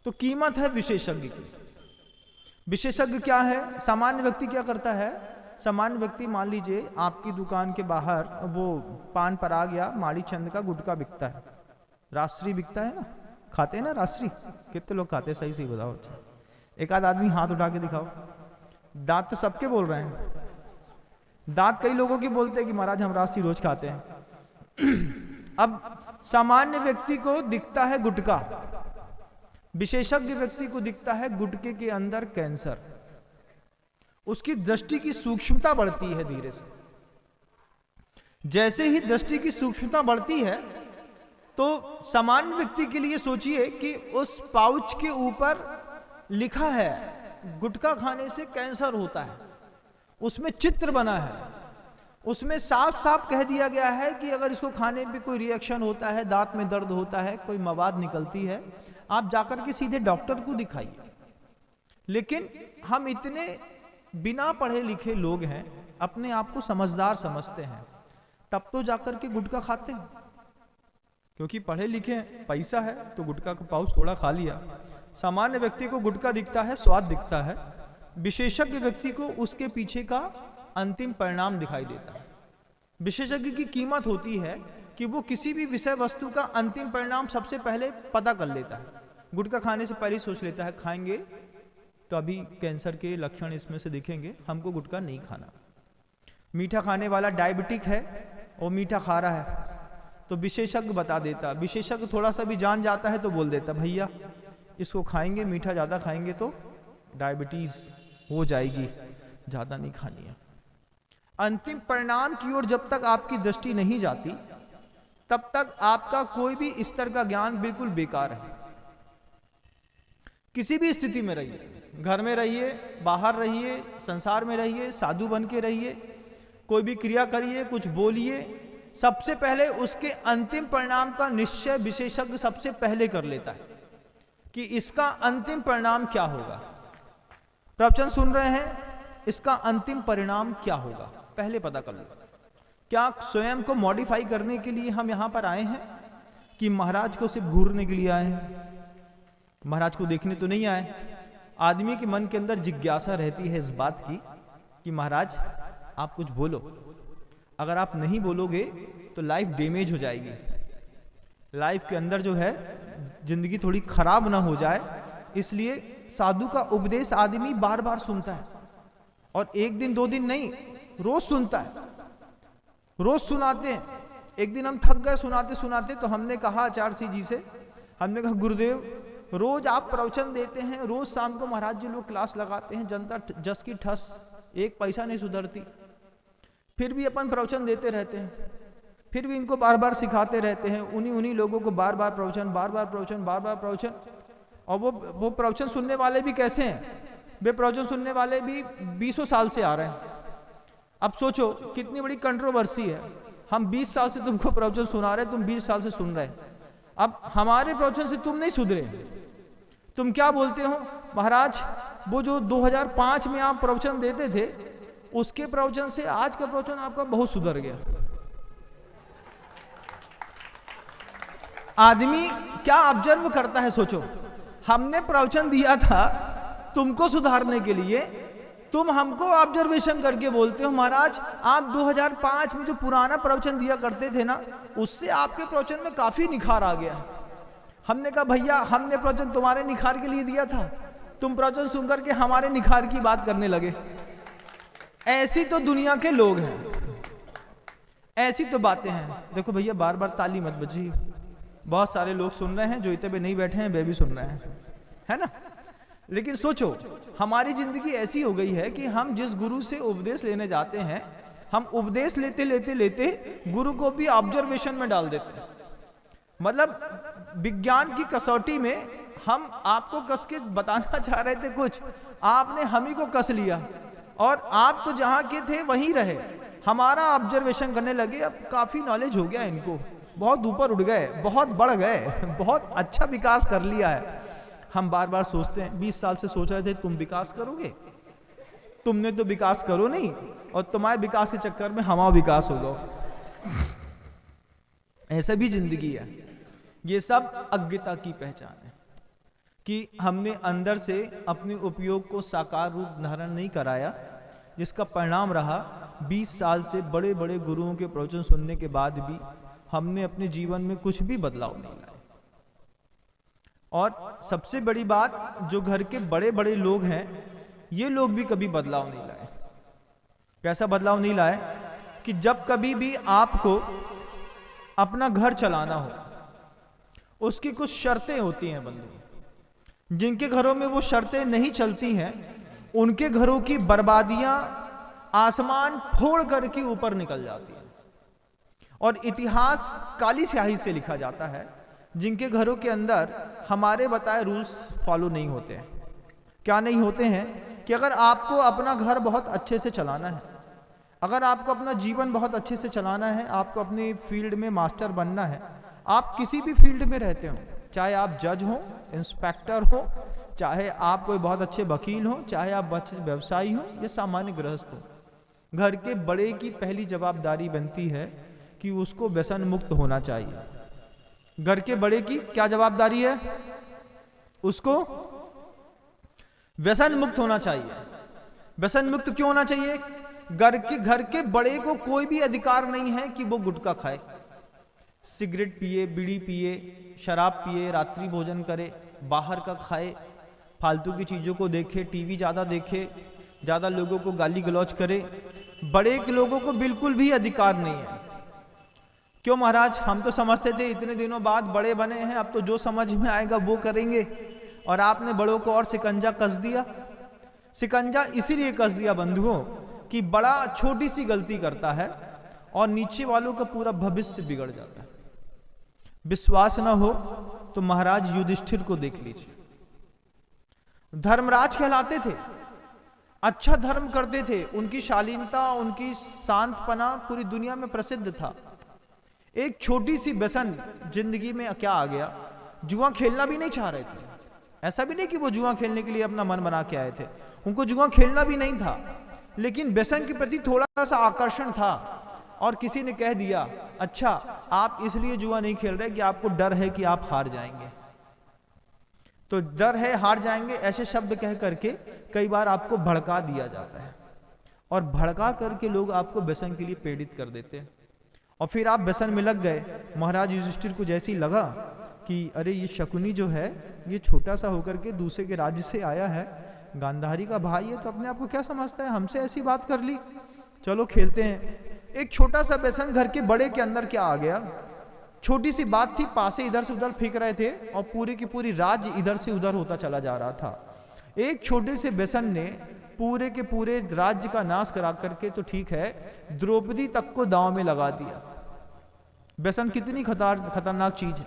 तो कीमत है विशेषज्ञ की। विशेषज्ञ क्या है? सामान्य व्यक्ति क्या करता है? सामान्य व्यक्ति, मान लीजिए आपकी दुकान के बाहर वो पान पर आ गया, माड़ी चंद का गुटखा बिकता है, राष्ट्रीय बिकता है ना, खाते हैं ना राष्ट्रीय? कितने लोग खाते हैं? सही सही बताओ। एक आध आदमी हाथ उठा के दिखाओ। दांत तो सबके बोल रहे हैं, दांत कई लोगों के बोलते हैं कि महाराज हम राष्ट्रीय रोज खाते हैं। अब सामान्य व्यक्ति को दिखता है गुटखा, विशेषज्ञ व्यक्ति को दिखता है गुटके के अंदर कैंसर। उसकी दृष्टि की सूक्ष्मता बढ़ती है धीरे से। जैसे ही दृष्टि की सूक्ष्मता बढ़ती है तो सामान्य व्यक्ति के लिए सोचिए कि उस पाउच के ऊपर लिखा है गुटखा खाने से कैंसर होता है, उसमें चित्र बना है, उसमें साफ साफ कह दिया गया है कि अगर इसको खाने पे कोई रिएक्शन होता है, दांत में दर्द होता है, कोई मवाद निकलती है, आप जाकर के सीधे डॉक्टर को दिखाइए। लेकिन हम इतने बिना पढ़े लिखे लोग हैं, अपने आप को समझदार समझते हैं, तब तो जाकर के गुटखा खाते हैं, क्योंकि पढ़े लिखे हैं, पैसा है तो गुटखा का पाउच थोड़ा खा लिया। सामान्य व्यक्ति को गुटखा दिखता है, स्वाद दिखता है, विशेषज्ञ व्यक्ति को उसके पीछे का अंतिम परिणाम दिखाई देता है। विशेषज्ञ की कीमत होती है कि वो किसी भी विषय वस्तु का अंतिम परिणाम सबसे पहले पता कर लेता है। गुटखा खाने से पहले सोच लेता है खाएंगे तो अभी कैंसर के लक्षण इसमें से दिखेंगे, हमको गुटखा नहीं खाना। मीठा खाने वाला डायबिटिक है और मीठा खा रहा है तो विशेषज्ञ बता देता, विशेषज्ञ थोड़ा सा भी जान जाता है तो बोल देता भैया इसको खाएंगे, मीठा ज़्यादा खाएंगे तो डायबिटीज हो जाएगी, ज़्यादा नहीं खानी है। अंतिम परिणाम की ओर जब तक आपकी दृष्टि नहीं जाती तब तक आपका कोई भी स्तर का ज्ञान बिल्कुल बेकार है। किसी भी स्थिति में रहिए, घर में रहिए, बाहर रहिए, संसार में रहिए, साधु बन के रहिए, कोई भी क्रिया करिए, कुछ बोलिए, सबसे पहले उसके अंतिम परिणाम का निश्चय विशेषज्ञ सबसे पहले कर लेता है कि इसका अंतिम परिणाम क्या होगा। प्रवचन सुन रहे हैं, इसका अंतिम परिणाम क्या होगा पहले पता कर लो। क्या स्वयं को मॉडिफाई करने के लिए हम यहां पर आए हैं कि महाराज को सिर्फ घूरने के लिए आए हैं? महाराज को देखने तो नहीं आए। आदमी के मन के अंदर जिज्ञासा रहती है इस बात की कि महाराज आप कुछ बोलो, अगर आप नहीं बोलोगे तो लाइफ डैमेज हो जाएगी, लाइफ के अंदर जो है जिंदगी थोड़ी खराब ना हो जाए। इसलिए साधु का उपदेश आदमी बार बार सुनता है, और एक दिन दो दिन नहीं, रोज सुनता है, रोज सुनाते हैं। एक दिन हम थक गए सुनाते सुनाते, तो हमने कहा आचार्य सिंह जी से, हमने कहा गुरुदेव रोज आप प्रवचन देते हैं, रोज शाम को महाराज जी लोग क्लास लगाते हैं, जनता जस की ठस, एक पैसा नहीं सुधरती, फिर भी अपन प्रवचन देते रहते हैं, फिर भी इनको बार बार सिखाते रहते हैं, उन्हीं लोगों को बार बार प्रवचन, बार बार प्रवचन, बार बार प्रवचन। और वो प्रवचन सुनने वाले भी कैसे हैं? वे प्रवचन सुनने वाले भी 20 साल से आ रहे हैं। अब सोचो कितनी बड़ी कंट्रोवर्सी है, हम 20 साल से तुमको प्रवचन सुना रहे, तुम 20 साल से सुन रहे, अब हमारे प्रवचन से तुम नहीं सुधरे, तुम क्या बोलते हो महाराज वो जो 2005 में आप प्रवचन देते थे उसके प्रवचन से आज का प्रवचन आपका बहुत सुधर गया। आदमी क्या ऑब्जर्व करता है? सोचो, हमने प्रवचन दिया था तुमको सुधारने के लिए, तुम हमको ऑब्जर्वेशन करके बोलते हो महाराज आप 2005 में जो पुराना प्रवचन दिया करते थे ना, उससे आपके प्रवचन में काफी निखार आ गया। हमने कहा भैया हमने प्रवचन तुम्हारे निखार के लिए दिया था, तुम प्रवचन सुनकर के हमारे निखार की बात करने लगे। ऐसी तो दुनिया के लोग हैं, ऐसी तो बातें हैं। देखो भैया बार बार ताली मत बजी, बहुत सारे लोग सुन रहे हैं, जो इतने पे नहीं बैठे हैं वे भी सुन रहे हैं, है ना। लेकिन सोचो हमारी जिंदगी ऐसी हो गई है कि हम जिस गुरु से उपदेश लेने जाते हैं, हम उपदेश लेते लेते लेते गुरु को भी ऑब्जर्वेशन में डाल देते हैं। मतलब विज्ञान की कसौटी में हम आपको कस के बताना चाह रहे थे कुछ, आपने हम ही को कस लिया, और आप तो जहां के थे वहीं रहे, हमारा ऑब्जर्वेशन करने लगे। अब काफी नॉलेज हो गया इनको, बहुत ऊपर उठ गए, बहुत बढ़ गए, बहुत अच्छा विकास कर लिया है। हम बार बार सोचते हैं 20 साल से सोच रहे थे तुम विकास करोगे, तुमने तो विकास करो नहीं, और तुम्हारे विकास के चक्कर में हमारा विकास होगा। ऐसा भी जिंदगी है। ये सब अज्ञता की पहचान है। कि हमने अंदर से अपने उपयोग को साकार रूप धारण नहीं कराया, जिसका परिणाम रहा 20 साल से बड़े बड़े गुरुओं के प्रवचन सुनने के बाद भी हमने अपने जीवन में कुछ भी बदलाव नहीं लाया। और सबसे बड़ी बात, जो घर के बड़े बड़े लोग हैं, ये लोग भी कभी बदलाव नहीं लाए। कैसा बदलाव नहीं लाए कि जब कभी भी आपको अपना घर चलाना हो, उसकी कुछ शर्तें होती हैं बंधु। जिनके घरों में वो शर्तें नहीं चलती हैं, उनके घरों की बर्बादियां आसमान फोड़ करके ऊपर निकल जाती हैं, और इतिहास काली स्याही से लिखा जाता है जिनके घरों के अंदर हमारे बताए रूल्स फॉलो नहीं होते हैं। क्या नहीं होते हैं कि अगर आपको अपना घर बहुत अच्छे से चलाना है, अगर आपको अपना जीवन बहुत अच्छे से चलाना है, आपको अपनी फील्ड में मास्टर बनना है, आप किसी भी फील्ड में रहते हो, चाहे आप जज हो, इंस्पेक्टर हो, चाहे आप कोई बहुत अच्छे वकील हो, चाहे आप अच्छे व्यवसायी हो या सामान्य गृहस्थ हो, घर के बड़े की पहली जवाबदारी बनती है कि उसको व्यसन मुक्त होना चाहिए। घर के बड़े की क्या जवाबदारी है? उसको व्यसन मुक्त होना चाहिए। व्यसन मुक्त क्यों होना चाहिए? घर के बड़े को कोई भी अधिकार नहीं है कि वो गुटखा खाए, सिगरेट पिए, बीड़ी पिए, शराब पिए, रात्रि भोजन करे, बाहर का खाए, फालतू की चीज़ों को देखे, टीवी ज़्यादा देखे, ज़्यादा लोगों को गाली गलौज करे। बड़े के लोगों को बिल्कुल भी अधिकार नहीं है। क्यों महाराज? हम तो समझते थे इतने दिनों बाद बड़े बने हैं, अब तो जो समझ में आएगा वो करेंगे, और आपने बड़ों को और शिकंजा कस दिया। शिकंजा इसीलिए कस दिया बंधुओं कि बड़ा छोटी सी गलती करता है और नीचे वालों का पूरा भविष्य बिगड़ जाता है। विश्वास ना हो तो महाराज युधिष्ठिर को देख लीजिए। धर्मराज कहलाते थे, अच्छा धर्म करते थे, उनकी शालीनता, उनकी शांतपना पूरी दुनिया में प्रसिद्ध था। एक छोटी सी व्यसन जिंदगी में क्या आ गया? जुआ खेलना भी नहीं चाह रहे थे। ऐसा भी नहीं कि वो जुआ खेलने के लिए अपना मन बना के आए थे, उनको जुआ खेलना भी नहीं था, लेकिन व्यसन के प्रति थोड़ा सा आकर्षण था। और किसी ने कह दिया, अच्छा आप इसलिए जुआ नहीं खेल रहे कि आपको डर है कि आप हार जाएंगे, तो डर है हार जाएंगे, ऐसे शब्द कह करके कई बार आपको भड़का दिया जाता है, और भड़का करके लोग आपको व्यसन के लिए प्रेरित कर देते हैं, और फिर आप व्यसन में लग गए। महाराज युधिष्ठिर को जैसे ही लगा कि अरे ये शकुनी जो है ये छोटा सा होकर के दूसरे के राज्य से आया है, गांधारी का भाई है, तो अपने आप को क्या समझता है, हमसे ऐसी बात कर ली, चलो खेलते हैं। एक छोटा सा व्यसन घर के बड़े के अंदर क्या आ गया? छोटी सी बात थी, पासे इधर से उधर फेंक रहे थे और पूरी की पूरी राज्य इधर से उधर होता चला जा रहा था। एक छोटे से व्यसन ने पूरे के पूरे राज्य का नाश करा करके, तो ठीक है, द्रौपदी तक को दांव में लगा दिया। व्यसन कितनी खतरनाक चीज है,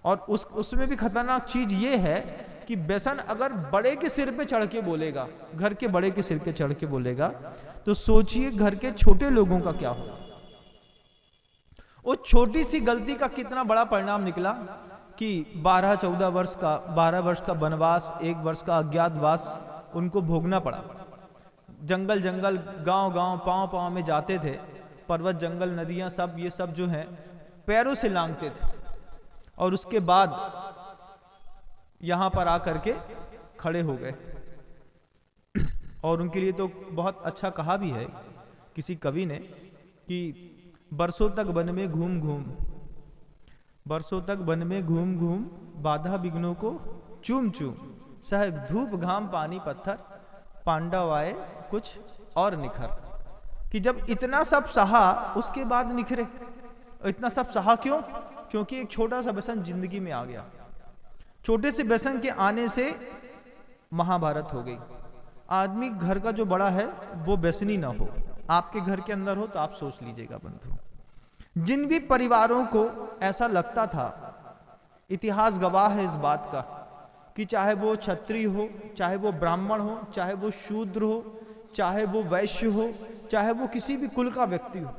और उसमें भी खतरनाक चीज ये है कि व्यसन अगर बड़े के सिर पे चढ़ के बोलेगा, घर के बड़े के सिर पे चढ़ के बोलेगा, तो सोचिए घर के छोटे लोगों का क्या होगा। वो छोटी सी गलती का कितना बड़ा परिणाम निकला कि 12 वर्ष का वनवास, 1 वर्ष का अज्ञातवास उनको भोगना पड़ा। जंगल जंगल, गांव गांव, पांव पांव में जाते थे, पर्वत जंगल नदियां सब, ये सब जो है पैरों से लांघते थे, और उसके बाद यहां पर आकर के खड़े हो गए। और उनके लिए तो बहुत अच्छा कहा भी है किसी कवि ने कि बरसों तक वन में घूम घूम, बरसों तक वन में घूम घूम, बाधा विघ्नों को चूम चूम, सह धूप घाम पानी पत्थर, पांडव आए कुछ और निखर। कि जब इतना सब सहा उसके बाद निखरे। इतना सब सहा क्यों? क्योंकि एक छोटा सा व्यसन जिंदगी में आ गया। छोटे से व्यसन के आने से महाभारत हो गई। आदमी घर का जो बड़ा है वो व्यसनी ना हो, आपके घर के अंदर हो तो आप सोच लीजिएगा बंधु। जिन भी परिवारों को ऐसा लगता था, इतिहास गवाह है इस बात का कि चाहे वो क्षत्रिय हो, चाहे वो ब्राह्मण हो, चाहे वो शूद्र हो, चाहे वो वैश्य हो, चाहे वो किसी भी कुल का व्यक्ति हो,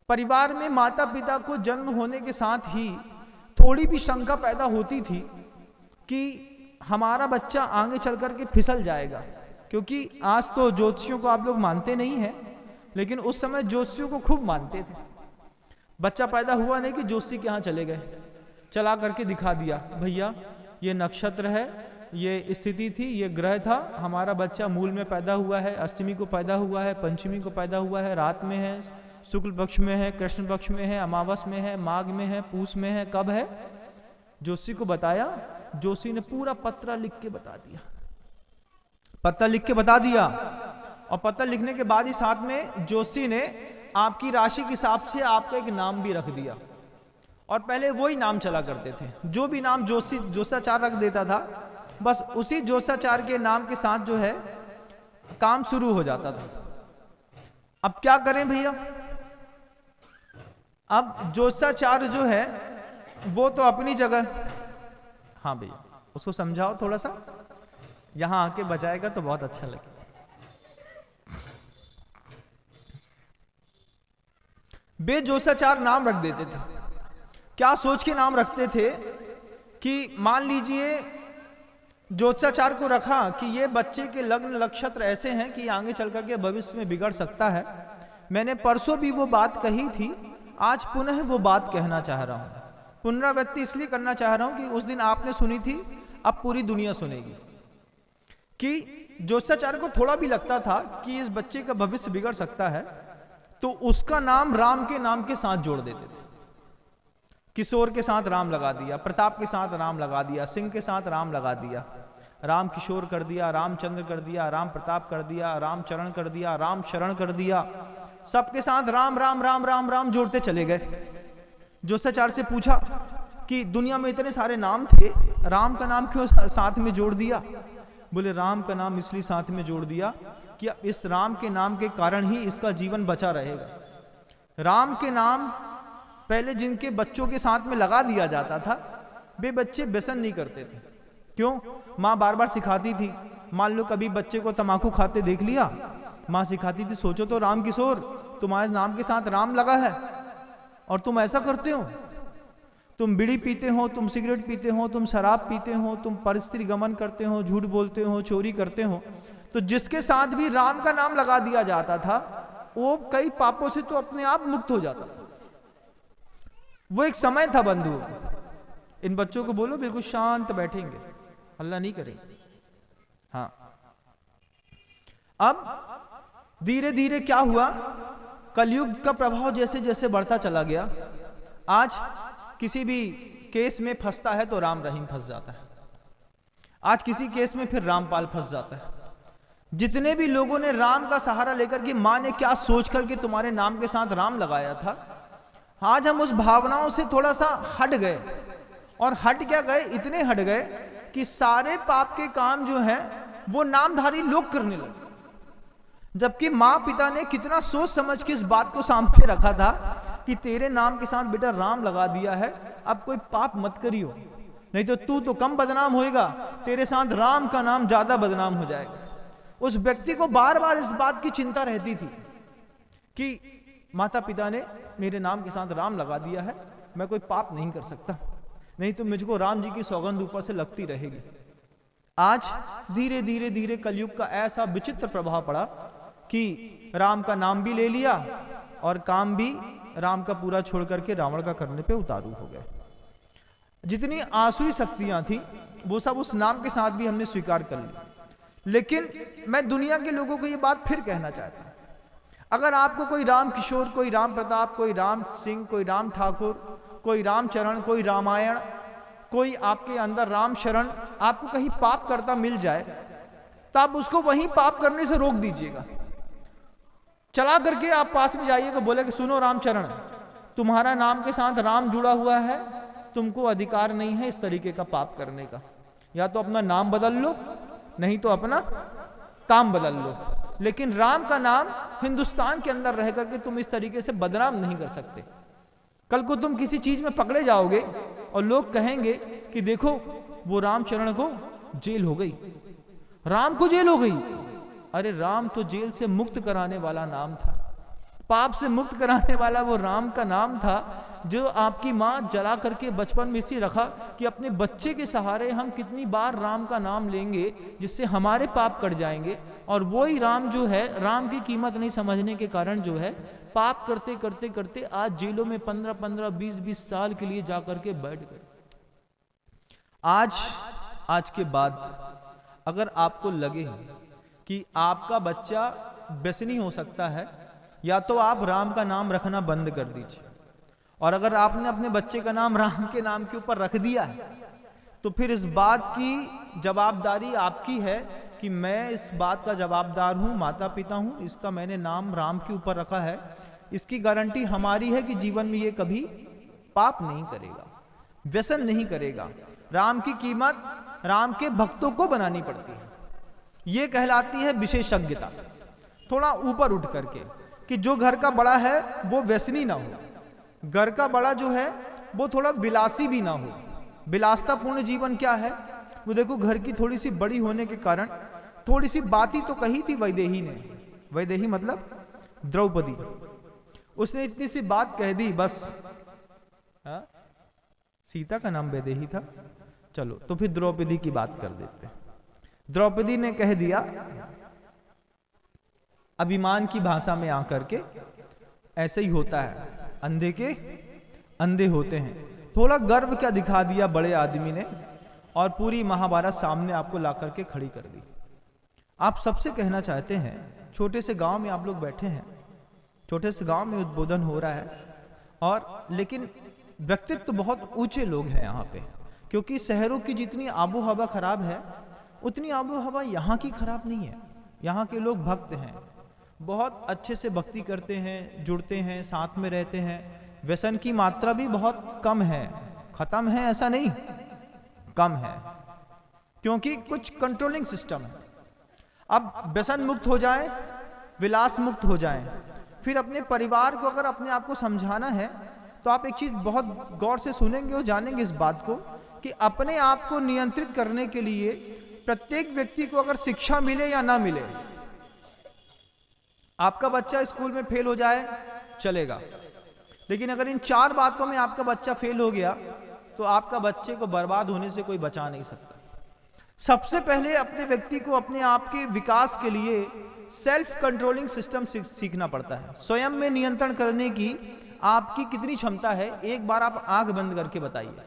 परिवार में माता पिता को जन्म होने के साथ ही थोड़ी भी शंका पैदा होती थी कि हमारा बच्चा आगे चल करके फिसल जाएगा। क्योंकि आज तो ज्योतिषियों को आप लोग मानते नहीं हैं, लेकिन उस समय ज्योतिषियों को खूब मानते थे। बच्चा पैदा हुआ नहीं कि ज्योतिषी के यहाँ चले गए, चला करके दिखा दिया, भैया ये नक्षत्र है, ये स्थिति थी, ये ग्रह था, हमारा बच्चा मूल में पैदा हुआ है, अष्टमी को पैदा हुआ है, पंचमी को पैदा हुआ है, रात में है, शुक्ल पक्ष में है, कृष्ण पक्ष में है, अमावस में है, माघ में है, पूस में है, कब है? जोशी को बताया, जोशी ने पूरा पत्र लिख के बता दिया, पत्र लिख के बता दिया। और पत्र लिखने के बाद ही साथ में जोशी ने आपकी राशि के हिसाब से आपका एक नाम भी रख दिया। और पहले वही नाम चला करते थे, जो भी नाम जोशाचार रख देता था, बस उसी जोशाचार के नाम के साथ जो है काम शुरू हो जाता था। अब क्या करें भैया? अब जोशाचार जो है वो तो अपनी जगह, हाँ भैया उसको समझाओ थोड़ा सा, यहां आके बजाएगा तो बहुत अच्छा लगे। बेजोशाचार नाम रख देते थे। क्या सोच के नाम रखते थे कि मान लीजिए जोशाचार को रखा कि ये बच्चे के लग्न नक्षत्र ऐसे हैं कि आगे चल करके भविष्य में बिगड़ सकता है। मैंने परसों भी वो बात कही थी, आज पुनः वो बात कहना चाह रहा हूं, पुनरावृत्ति इसलिए करना चाह रहा हूं कि उस दिन आपने सुनी थी, अब पूरी दुनिया सुनेगी। कि जोशाचार को थोड़ा भी लगता था कि इस बच्चे का भविष्य बिगड़ सकता है, तो उसका नाम राम के नाम के साथ जोड़ देते थे। किशोर के साथ राम लगा दिया, प्रताप के साथ राम लगा दिया, सिंह के साथ राम लगा दिया, राम किशोर कर दिया, रामचंद्र कर दिया, राम प्रताप कर दिया, रामचरण कर दिया, राम शरण कर दिया, सबके साथ राम राम राम राम राम जोड़ते चले गए। जोशाचार से पूछा कि दुनिया में इतने सारे नाम थे, राम का नाम क्यों साथ में जोड़ दिया? बोले राम का नाम इसलिए साथ में जोड़ दिया कि इस राम के नाम के कारण ही इसका जीवन बचा रहेगा। राम के नाम पहले जिनके बच्चों के साथ में लगा दिया जाता था, वे बच्चे व्यसन नहीं करते थे। क्यों? माँ बार बार सिखाती थी। मान लो कभी बच्चे को तम्बाकू खाते देख लिया, माँ सिखाती थी, सोचो तो राम किशोर, तुम्हारे नाम के साथ राम लगा है और तुम ऐसा करते हो, तुम बीड़ी पीते हो, तुम सिगरेट पीते हो, तुम शराब पीते हो, तुम परस्त्री गमन करते हो, झूठ बोलते हो, चोरी करते हो। तो जिसके साथ भी राम का नाम लगा दिया जाता था, वो कई पापों से तो अपने आप मुक्त हो जाता था। वो एक समय था बंधु। इन बच्चों को बोलो बिल्कुल शांत बैठेंगे, हल्ला नहीं करेंगे। हाँ, अब धीरे धीरे क्या हुआ, कलयुग का प्रभाव जैसे जैसे बढ़ता चला गया। आज किसी भी केस में फंसता है तो राम रहीम फंस जाता है, आज किसी केस में फिर रामपाल फंस जाता है। जितने भी लोगों ने राम का सहारा लेकर के, माँ ने क्या सोच करके तुम्हारे नाम के साथ राम लगाया था, आज हम उस भावनाओं से थोड़ा सा हट गए। और हट क्या गए, इतने हट गए कि सारे पाप के काम जो हैं वो नामधारी लोग करने लगे। जबकि माँ पिता ने कितना सोच समझ के इस बात को सामने रखा था कि तेरे नाम के साथ बेटा राम लगा दिया है, अब कोई पाप मत करियो, नहीं तो तू तो कम बदनाम होएगा, तेरे साथ राम का नाम ज्यादा बदनाम हो जाएगा। उस व्यक्ति को बार बार इस बात की चिंता रहती थी कि माता पिता ने मेरे नाम के साथ राम लगा दिया है, मैं कोई पाप नहीं कर सकता, नहीं तो मुझको राम जी की सौगंध ऊपर से लगती रहेगी। आज धीरे धीरे धीरे कलयुग का ऐसा विचित्र प्रभाव पड़ा कि राम का नाम भी ले लिया और काम भी राम का पूरा छोड़ करके रावण का करने पे उतारू हो गए। जितनी आसुरी शक्तियां थी वो सब उस नाम के साथ भी हमने स्वीकार कर ली। लेकिन मैं दुनिया के लोगों को ये बात फिर कहना चाहता हूं, अगर आपको कोई राम किशोर, कोई राम प्रताप, कोई राम सिंह, कोई राम ठाकुर, कोई रामचरण, कोई रामायण, कोई आपके अंदर राम शरण, आपको कहीं पाप करता मिल जाए तो आप उसको वहीं पाप करने से रोक दीजिएगा। चला करके आप पास में जाइएगा, बोले कि सुनो रामचरण, तुम्हारा नाम के साथ राम जुड़ा हुआ है, तुमको अधिकार नहीं है इस तरीके का पाप करने का, या तो अपना नाम बदल लो नहीं तो अपना काम बदल लो। लेकिन राम का नाम हिंदुस्तान के अंदर रह करके तुम इस तरीके से बदनाम नहीं कर सकते। कल को तुम किसी चीज में पकड़े जाओगे और लोग कहेंगे कि देखो वो रामचरण को जेल हो गई, राम को जेल हो गई। अरे राम तो जेल से मुक्त कराने वाला नाम था, पाप से मुक्त कराने वाला वो राम का नाम था, जो आपकी माँ जला करके बचपन में इसी रखा कि अपने बच्चे के सहारे हम कितनी बार राम का नाम लेंगे जिससे हमारे पाप कट जाएंगे। और वही राम जो है, राम की कीमत नहीं समझने के कारण जो है पाप करते करते करते आज जेलों में 15-15, 20-20 साल के लिए जाकर के बैठ गए। आज आज के बाद अगर आपको लगे कि आपका बच्चा व्यसनी हो सकता है, या तो आप राम का नाम रखना बंद कर दीजिए। और अगर आपने अपने बच्चे का नाम राम के नाम के ऊपर रख दिया है, तो फिर इस बात की जवाबदारी आपकी है कि मैं इस बात का जवाबदार हूँ, माता पिता हूँ, इसका मैंने नाम राम के ऊपर रखा है, इसकी गारंटी हमारी है कि जीवन में ये कभी पाप नहीं करेगा, व्यसन नहीं करेगा। राम की कीमत राम के भक्तों को बनानी पड़ती है। ये कहलाती है विशेषज्ञता। थोड़ा ऊपर उठ करके कि जो घर का बड़ा है वो व्यसनी ना हो, घर का बड़ा जो है वो थोड़ा विलासी भी ना हो। विलासतापूर्ण जीवन क्या है वो देखो, घर की थोड़ी सी बड़ी होने के कारण थोड़ी सी बात ही तो कही थी वैदेही ने। वैदेही मतलब द्रौपदी, उसने इतनी सी बात कह दी बस। सीता का नाम वैदेही था, चलो तो फिर द्रौपदी की बात कर देते हैं। द्रौपदी ने कह दिया अभिमान की भाषा में आकर के, ऐसे ही होता है, अंधे के अंधे होते हैं। थोड़ा गर्व क्या दिखा दिया बड़े आदमी ने, और पूरी महाभारत सामने आपको ला करके खड़ी कर दी। आप सबसे कहना चाहते हैं, छोटे से गांव में आप लोग बैठे हैं, छोटे से गांव में उद्बोधन हो रहा है, और लेकिन व्यक्तित्व तो बहुत ऊंचे लोग हैं यहाँ पे, क्योंकि शहरों की जितनी आबो हवा खराब है उतनी आबो हवा यहाँ की खराब नहीं है। यहाँ के लोग भक्त हैं, बहुत अच्छे से भक्ति करते हैं, जुड़ते हैं, साथ में रहते हैं। व्यसन की मात्रा भी बहुत कम है, खत्म है ऐसा नहीं, कम है, क्योंकि कुछ कंट्रोलिंग सिस्टम है। अब व्यसन मुक्त हो जाए, विलास मुक्त हो जाए, फिर अपने परिवार को अगर अपने आप को समझाना है तो आप एक चीज बहुत गौर से सुनेंगे और जानेंगे इस बात को कि अपने आप को नियंत्रित करने के लिए प्रत्येक व्यक्ति को अगर शिक्षा मिले या ना मिले, आपका बच्चा स्कूल में फेल हो जाए चलेगा, लेकिन अगर इन 4 बातों में आपका बच्चा फेल हो गया तो आपका बच्चे को बर्बाद होने से कोई बचा नहीं सकता। सबसे पहले अपने व्यक्ति को अपने आप के विकास के लिए सेल्फ कंट्रोलिंग सिस्टम सीखना पड़ता है। स्वयं में नियंत्रण करने की आपकी कितनी क्षमता है, एक बार आप आंख बंद करके बताइए।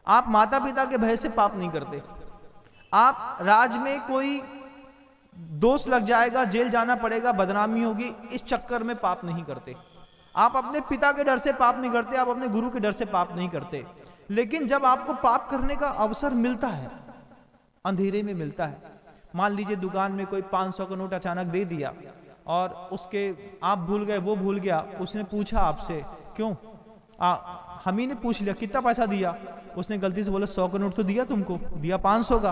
आप माता पिता के भय से पाप नहीं करते, आप राज में कोई दोष लग जाएगा, जेल जाना पड़ेगा, बदनामी होगी, इस चक्कर में पाप नहीं करते। आप अपने पिता के डर से पाप नहीं करते, आप अपने गुरु के डर से पाप नहीं करते। लेकिन जब आपको पाप करने का अवसर मिलता है, अंधेरे में मिलता है, मान लीजिए दुकान में कोई 500 का नोट अचानक दे दिया और उसके आप भूल गए, वो भूल गया, उसने पूछा आपसे क्यों, हम ही ने पूछ लिया कितना पैसा दिया, उसने गलती से बोला 100 का नोट तो दिया तुमको, दिया 500 का,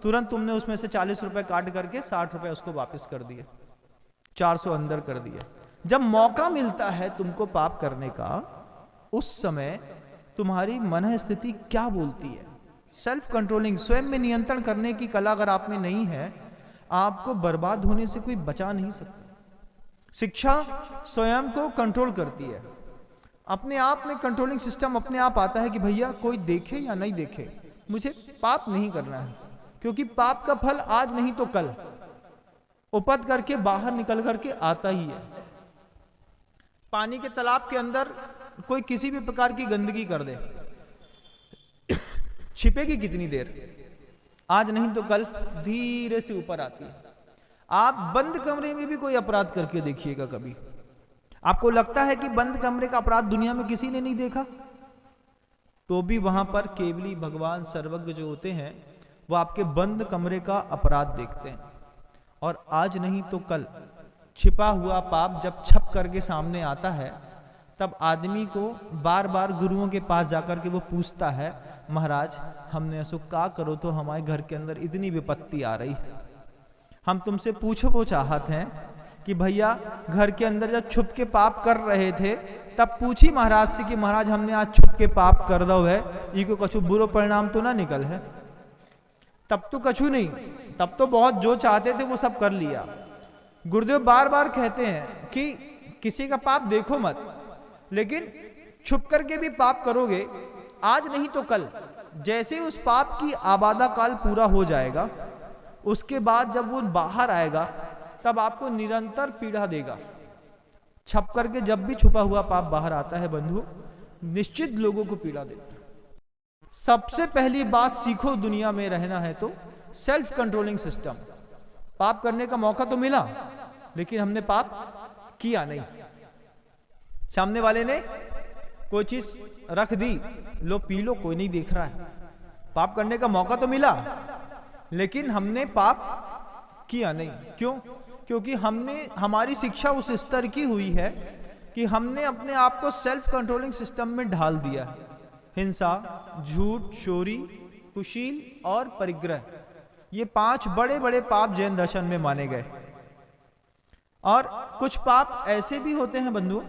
तुरंत तुमने उसमें से 40 रुपए काट करके 60 रुपए उसको वापस कर दिए, 400 अंदर कर दिया। जब मौका मिलता है तुमको पाप करने का, उस समय तुम्हारी मन स्थिति क्या बोलती है? सेल्फ कंट्रोलिंग, स्वयं में नियंत्रण करने की कला अगर आप में नहीं है, आपको बर्बाद होने से कोई बचा नहीं सकता। शिक्षा स्वयं को कंट्रोल करती है, अपने आप में कंट्रोलिंग सिस्टम अपने आप आता है कि भैया कोई देखे या नहीं देखे, मुझे पाप नहीं करना है, क्योंकि पाप का फल आज नहीं तो कल उपद करके बाहर निकल करके आता ही है। पानी के तालाब के अंदर कोई किसी भी प्रकार की गंदगी कर दे, छिपेगी कितनी देर, आज नहीं तो कल धीरे से ऊपर आती है। आप बंद कमरे में भी कोई अपराध करके देखिएगा, कभी आपको लगता है कि बंद कमरे का अपराध दुनिया में किसी ने नहीं देखा, तो भी वहां पर केवली भगवान सर्वज्ञ जो होते हैं वो आपके बंद कमरे का अपराध देखते हैं। और आज नहीं तो कल छिपा हुआ पाप जब छप करके सामने आता है, तब आदमी को बार बार गुरुओं के पास जाकर के वो पूछता है, महाराज हमने ऐसा का करो तो हमारे घर के अंदर इतनी विपत्ति आ रही है। हम तुमसे पूछो वो चाहत हैं कि भैया घर के अंदर जब छुप के पाप कर रहे थे तब पूछी महाराज से कि महाराज हमने आज छुप के पाप कर दो है, ये को कछु बुरो परिणाम तो ना निकल है? तब तो कछु नहीं, तब तो बहुत जो चाहते थे वो सब कर लिया। गुरुदेव बार बार कहते हैं कि किसी का पाप देखो मत, लेकिन छुप करके भी पाप करोगे, आज नहीं तो कल जैसे उस पाप की आबादा काल पूरा हो जाएगा, उसके बाद जब वो बाहर आएगा तब आपको निरंतर पीड़ा देगा। छप करके जब भी छुपा हुआ पाप बाहर आता है बंधु, निश्चित लोगों को पीड़ा देता है। सबसे पहली बात सीखो दुनिया में रहना है तो सेल्फ कंट्रोलिंग सिस्टम। पाप करने का मौका तो मिला, लेकिन हमने पाप किया नहीं। सामने वाले ने कोई चीज रख दी, लो पी लो, कोई नहीं देख रहा है। पाप करने का मौका तो मिला, लेकिन हमने पाप किया नहीं। क्यों? क्योंकि हमारी शिक्षा उस स्तर की हुई है कि हमने अपने आप को सेल्फ कंट्रोलिंग सिस्टम में ढाल दिया। हिंसा, झूठ, चोरी, कुशील और परिग्रह, ये 5 बड़े बड़े पाप जैन दर्शन में माने गए। और कुछ पाप ऐसे भी होते हैं बंधु,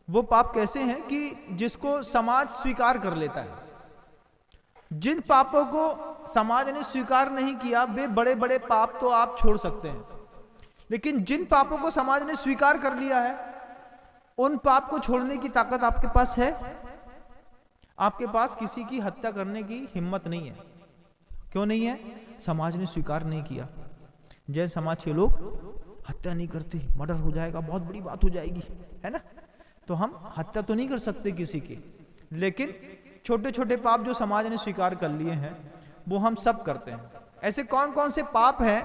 वो पाप कैसे हैं कि जिसको समाज स्वीकार कर लेता है। जिन पापों को समाज ने स्वीकार नहीं किया, वे बड़े बड़े पाप तो आप छोड़ सकते हैं, लेकिन जिन पापों को समाज ने स्वीकार कर लिया है, उन पाप को छोड़ने की ताकत आपके पास है। आपके पास किसी की हत्या करने की हिम्मत नहीं है। क्यों नहीं है? समाज ने स्वीकार नहीं किया। जैन समाज के लोग हत्या नहीं करते, मर्डर हो जाएगा, बहुत बड़ी बात हो जाएगी, है ना। तो हम हत्या तो नहीं कर सकते किसी की, लेकिन छोटे छोटे पाप जो समाज ने स्वीकार कर लिए हैं वो हम सब करते हैं। ऐसे कौन कौन से पाप हैं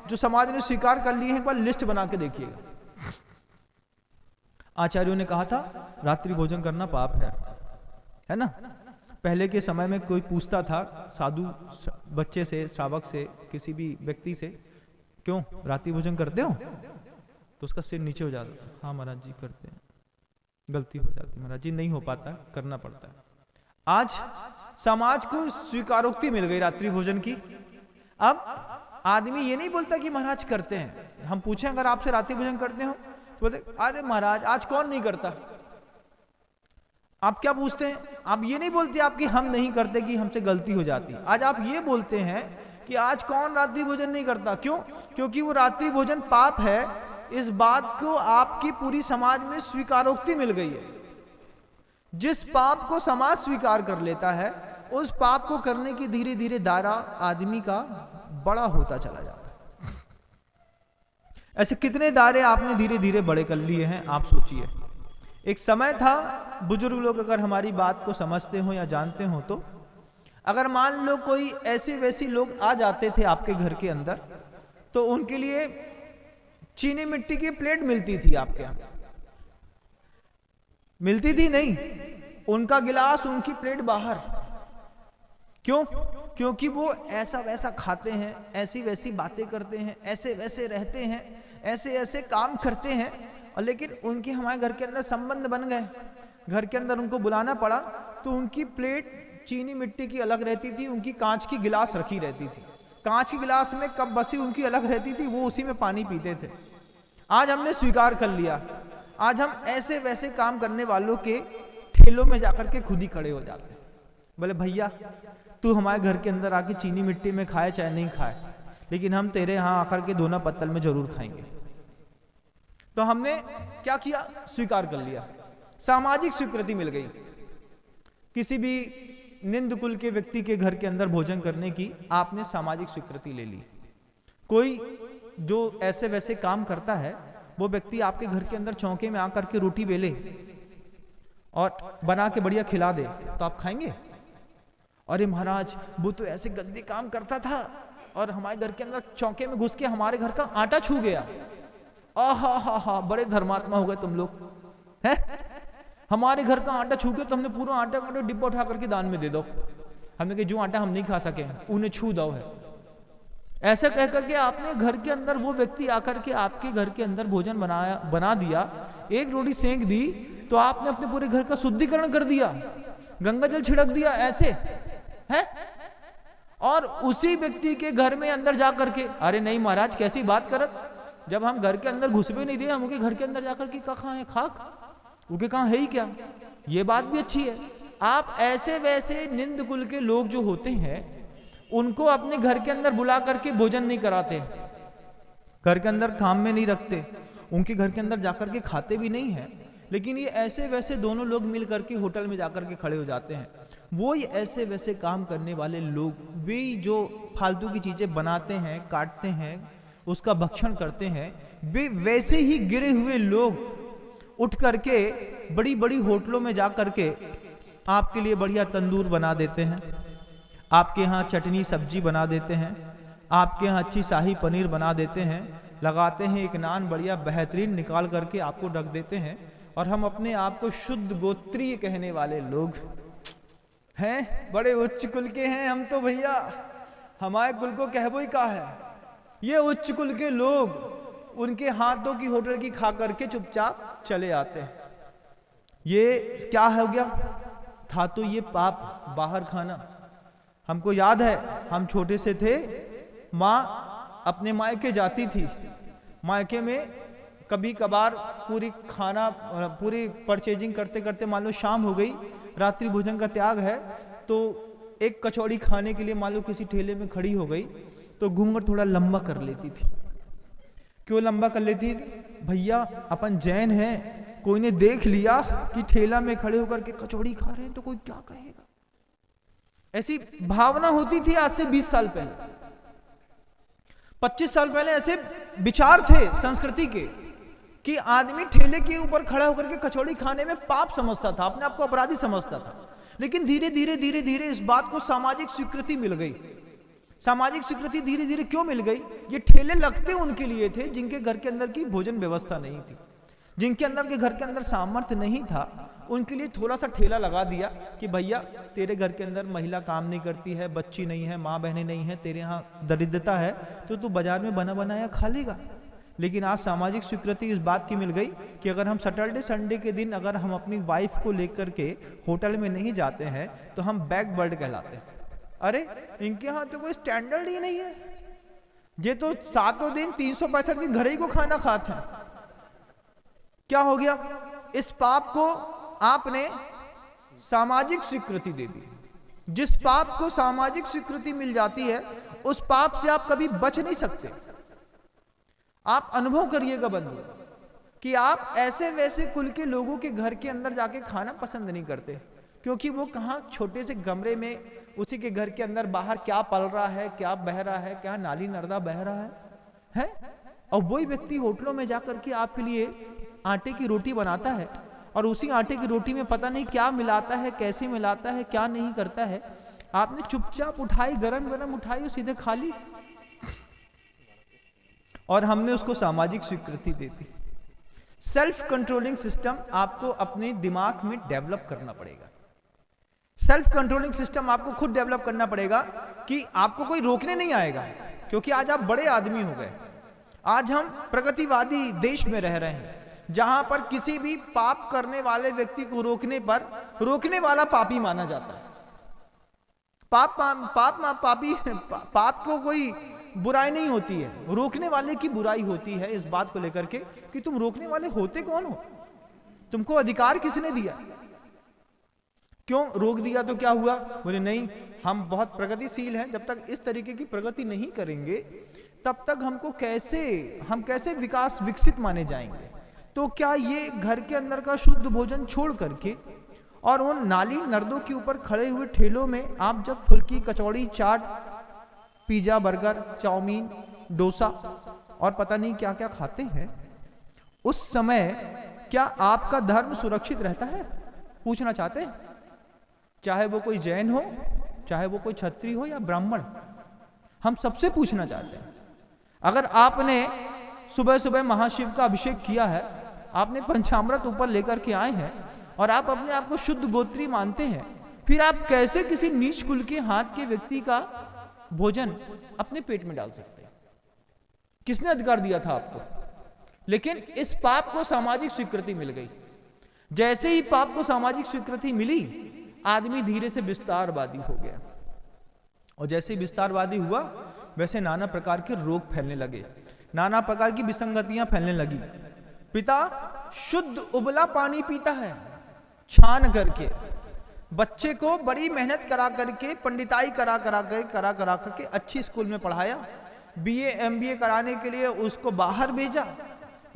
जो समाज ने स्वीकार कर लिए हैं, एक बार लिस्ट बना के देखिएगा। आचार्यों ने कहा था रात्रि भोजन करना पाप है ना। पहले के समय में कोई पूछता था साधु बच्चे से, श्रावक से, किसी भी व्यक्ति से, क्यों रात्रि भोजन करते हो? तो उसका सिर नीचे हो जाता था। हाँ महाराज जी करते हैं। गलती हो जाती महाराज जी, नहीं हो पाता, करना पड़ता है। आज समाज को स्वीकारोक्ति मिल गई रात्रि भोजन की। अब आदमी ये नहीं बोलता कि महाराज करते हैं। हम पूछें अगर आपसे रात्रि भोजन करते हो तो बोलते अरे महाराज आज कौन नहीं करता। आप क्या पूछते हैं? आप ये नहीं बोलते आपकी हम नहीं करते कि हमसे गलती हो जाती। आज आप ये बोलते हैं कि आज कौन रात्रि भोजन नहीं करता। क्यों? क्योंकि वो रात्रि भोजन पाप है। इस बात को आपकी पूरी समाज में स्वीकारोक्ति मिल गई है। जिस पाप को समाज स्वीकार कर लेता है, उस पाप को करने की धीरे धीरे दायरा आदमी का बड़ा होता चला जाता है। ऐसे कितने दायरे आपने धीरे धीरे बड़े कर लिए हैं, आप सोचिए। एक समय था, बुजुर्ग लोग अगर हमारी बात को समझते हो या जानते हो तो, अगर मान लो कोई ऐसे वैसे लोग आ जाते थे आपके घर के अंदर, तो उनके लिए चीनी मिट्टी की प्लेट मिलती थी। आपके यहां मिलती थी? नहीं, उनका गिलास, उनकी प्लेट बाहर। क्यों? क्योंकि वो ऐसा वैसा खाते हैं, ऐसी वैसी बातें करते हैं, ऐसे वैसे रहते हैं, ऐसे ऐसे काम करते हैं, और लेकिन उनके हमारे घर के अंदर संबंध बन गए। घर के अंदर उनको बुलाना पड़ा तो उनकी प्लेट चीनी मिट्टी की अलग रहती थी, उनकी कांच की गिलास रखी रहती थी। कांच की गिलास में कप बसी उनकी अलग रहती थी, वो उसी में पानी पीते थे। आज हमने स्वीकार कर लिया। आज हम ऐसे वैसे काम करने वालों के ठेलों में जाकर के खुद ही खड़े हो जाते हैं। बोले भैया तू हमारे घर के अंदर आके चीनी मिट्टी में खाए चाहे नहीं खाए, लेकिन हम तेरे यहाँ आकर के दोना पत्तल में जरूर खाएंगे। तो हमने क्या किया? स्वीकार कर लिया। सामाजिक स्वीकृति मिल गई। किसी भी निंद कुल के व्यक्ति के घर के अंदर भोजन करने की आपने सामाजिक स्वीकृति ले ली। कोई जो ऐसे वैसे काम करता है, वो व्यक्ति आपके घर के अंदर चौके में आकर के रोटी बेले और बना के बढ़िया खिला दे, तो आप खाएंगे? अरे महाराज वो तो ऐसे गंदे काम करता था और हमारे घर के अंदर चौके में घुस के हमारे घर का आटा छू गया। आहा हा हा, बड़े धर्मात्मा हो गए तुम लोग, हैं? हमारे घर का आटा छू के तो हमने पूरा आटा का डिब्बा उठा करके दान में दे दो। हमने कहा जो आटा हम नहीं खा सके उन्हें छू दो है। ऐसा कह करके आपने घर के अंदर, वो व्यक्ति आकर के आपके घर के अंदर भोजन बना दिया, एक रोटी सेंक दी, तो आपने अपने पूरे घर का शुद्धिकरण कर दिया, गंगा जल छिड़क दिया। ऐसे है? और उसी व्यक्ति के घर में अंदर जा करके, अरे नहीं महाराज कैसी बात करत, जब हम घर के अंदर घुस भी नहीं दिए, हम उनके घर के अंदर जाकर के कहाँ है खाक, उनके कहाँ है ही क्या। ये बात भी अच्छी है। आप ऐसे वैसे निंद कुल के लोग जो होते हैं, उनको अपने घर के अंदर बुला करके भोजन नहीं कराते, घर के अंदर काम में नहीं रखते, उनके घर के अंदर जाकर के खाते भी नहीं है। लेकिन ये ऐसे वैसे दोनों लोग मिल करके होटल में जाकर के खड़े हो जाते हैं। वो ये ऐसे वैसे काम करने वाले लोग, वे जो फालतू की चीजें बनाते हैं, काटते हैं, उसका भक्षण करते हैं, वे वैसे ही गिरे हुए लोग उठ करके बड़ी बड़ी होटलों में जा करके आपके लिए बढ़िया तंदूर बना देते हैं, आपके यहाँ चटनी सब्जी बना देते हैं, आपके यहाँ अच्छी शाही पनीर बना देते हैं, लगाते हैं एक नान बढ़िया बेहतरीन निकाल करके आपको रख देते हैं, और हम अपने आप को शुद्ध गोत्रीय कहने वाले लोग हैं, बड़े उच्च कुल के हैं हम तो भैया, हमारे कुल को कहबो ही का है। ये उच्च कुल के लोग उनके हाथों की होटल की खा करके चुपचाप चले आते हैं। ये क्या हो गया था? तो ये पाप, बाहर खाना। हमको याद है हम छोटे से थे, माँ अपने मायके जाती थी, मायके में कभी कभार पूरी परचेजिंग करते करते मान लो शाम हो गई, रात्रि भोजन का त्याग है, तो एक कचौड़ी खाने के लिए मान लो किसी ठेले में खड़ी हो गई, तो घूंघट थोड़ा लंबा कर लेती थी। क्यों लंबा कर लेती थी? भैया अपन जैन हैं, कोई ने देख लिया कि ठेला में खड़े होकर के कचौड़ी खा रहे हैं तो कोई क्या कहेगा। ऐसी भावना होती थी आज से 20 साल पहले, 25 साल पहले ऐसे विचार थे संस्कृति के कि आदमी ठेले के ऊपर खड़ा होकर के कचौड़ी खाने में पाप समझता था, अपने आप को अपराधी समझता था। लेकिन धीरे धीरे इस बात को सामाजिक स्वीकृति मिल गई। सामाजिक स्वीकृति धीरे धीरे क्यों मिल गई? ये ठेले लगते उनके लिए थे जिनके घर के अंदर की भोजन व्यवस्था नहीं थी, जिनके अंदर के घर के अंदर सामर्थ्य नहीं था, उनके लिए थोड़ा सा ठेला लगा दिया कि भैया तेरे घर के अंदर महिला काम नहीं करती है, बच्ची नहीं है, माँ बहनें नहीं है, तेरे यहाँ दरिद्रता है, तो तू बाजार में बना बनाया खा लेगा। लेकिन आज सामाजिक स्वीकृति इस बात की मिल गई कि अगर हम सैटरडे संडे के दिन अगर हम अपनी वाइफ को लेकर के होटल में नहीं जाते हैं तो हम बैक बर्ड कहलाते हैं। अरे इनके यहाँ तो कोई स्टैंडर्ड ही नहीं है, ये तो 7 दिन 365 दिन घर ही को खाना खाते हैं। क्या हो गया? इस पाप को आपने सामाजिक स्वीकृति दे दी। जिस पाप को सामाजिक स्वीकृति मिल जाती है उस पाप से आप कभी बच नहीं सकते। आप अनुभव करिएगा बंधु कि आप ऐसे वैसे कुल के लोगों के घर के अंदर जाके खाना पसंद नहीं करते, क्योंकि वो कहाँ छोटे से कमरे में उसी के घर के अंदर बाहर क्या पल रहा है, क्या बह रहा है, क्या नाली नर्दा बह रहा है? और वही व्यक्ति होटलों में जाकर के आपके लिए आटे की रोटी बनाता है और उसी आटे की रोटी में पता नहीं क्या मिलाता है, कैसे मिलाता है, क्या नहीं करता है। आपने चुपचाप उठाई, गरम गरम उठाई और सीधे खा ली, और हमने उसको सामाजिक स्वीकृति दे दी। सेल्फ कंट्रोलिंग सिस्टम आपको अपने दिमाग में डेवलप करना पड़ेगा। सेल्फ कंट्रोलिंग सिस्टम आपको खुद डेवलप करना पड़ेगा कि आपको कोई रोकने नहीं आएगा, क्योंकि आज आप बड़े आदमी हो गए। आज हम प्रगतिवादी देश में रह रहे हैं जहां पर किसी भी पाप करने वाले व्यक्ति को रोकने पर रोकने वाला पापी माना जाता है। पाप को कोई बुराई नहीं होती है, रोकने वाले की बुराई होती है। इस बात को लेकर के कि तुम रोकने वाले होते कौन हो, तुमको अधिकार किसने दिया, क्यों रोक दिया तो क्या हुआ? बोले नहीं, हम बहुत प्रगतिशील हैं, जब तक इस तरीके की प्रगति नहीं करेंगे तब तक हम कैसे विकसित माने जाएंगे। तो क्या ये घर के अंदर का शुद्ध भोजन छोड़ करके और उन नाली नर्दों के ऊपर खड़े हुए ठेलों में आप जब फुल्की, कचौड़ी, चाट, पिज्जा, बर्गर, चाउमीन, डोसा और पता नहीं क्या क्या खाते हैं, उस समय क्या आपका धर्म सुरक्षित रहता है? पूछना चाहते हैं। चाहे वो कोई जैन हो, चाहे वो कोई क्षत्रिय हो या ब्राह्मण, हम सबसे पूछना चाहते हैं। अगर आपने सुबह सुबह महाशिव का अभिषेक किया है, आपने पंचामृत ऊपर लेकर के आए हैं और आप अपने आप को शुद्ध गोत्री मानते हैं, फिर आप कैसे किसी नीच कुल के हाथ के व्यक्ति का भोजन अपने पेट में डाल सकते हैं? किसने अधिकार दिया था आपको? लेकिन इस पाप को सामाजिक स्वीकृति मिल गई। जैसे ही पाप को सामाजिक स्वीकृति मिली, आदमी धीरे से विस्तारवादी हो गया, और जैसे विस्तारवादी हुआ वैसे नाना प्रकार के रोग फैलने लगे, नाना प्रकार की विसंगतियां फैलने लगी। पिता शुद्ध उबला पानी पीता है छान करके, बच्चे को बड़ी मेहनत करा करके, पंडिताई करा करके अच्छी स्कूल में पढ़ाया, बीए एमबीए कराने के लिए उसको बाहर भेजा,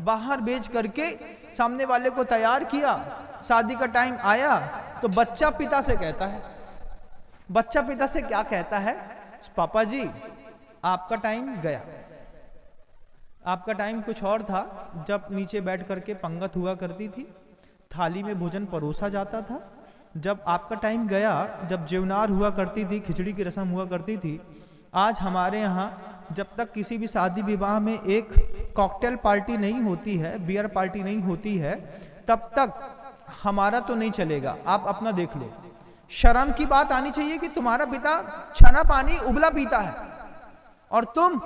बाहर भेज करके सामने वाले को तैयार किया। शादी का टाइम आया तो बच्चा पिता से कहता है, बच्चा पिता से क्या कहता है? पापा जी आपका टाइम गया, आपका टाइम कुछ और था, जब नीचे बैठ करके पंगत हुआ करती थी, थाली में भोजन परोसा जाता था, जब आपका टाइम गया, जब जेवनार हुआ करती थी, खिचड़ी की रस्म हुआ करती थी, आज हमारे यहाँ जब तक किसी भी शादी विवाह में एक कॉकटेल पार्टी नहीं होती है, बियर पार्टी नहीं होती है, तब तक हमारा तो नहीं चलेगा। आप अपना देख लो। शर्म की बात आनी चाहिए कि तुम्हारा पिता छना पानी उबला पीता है और तुम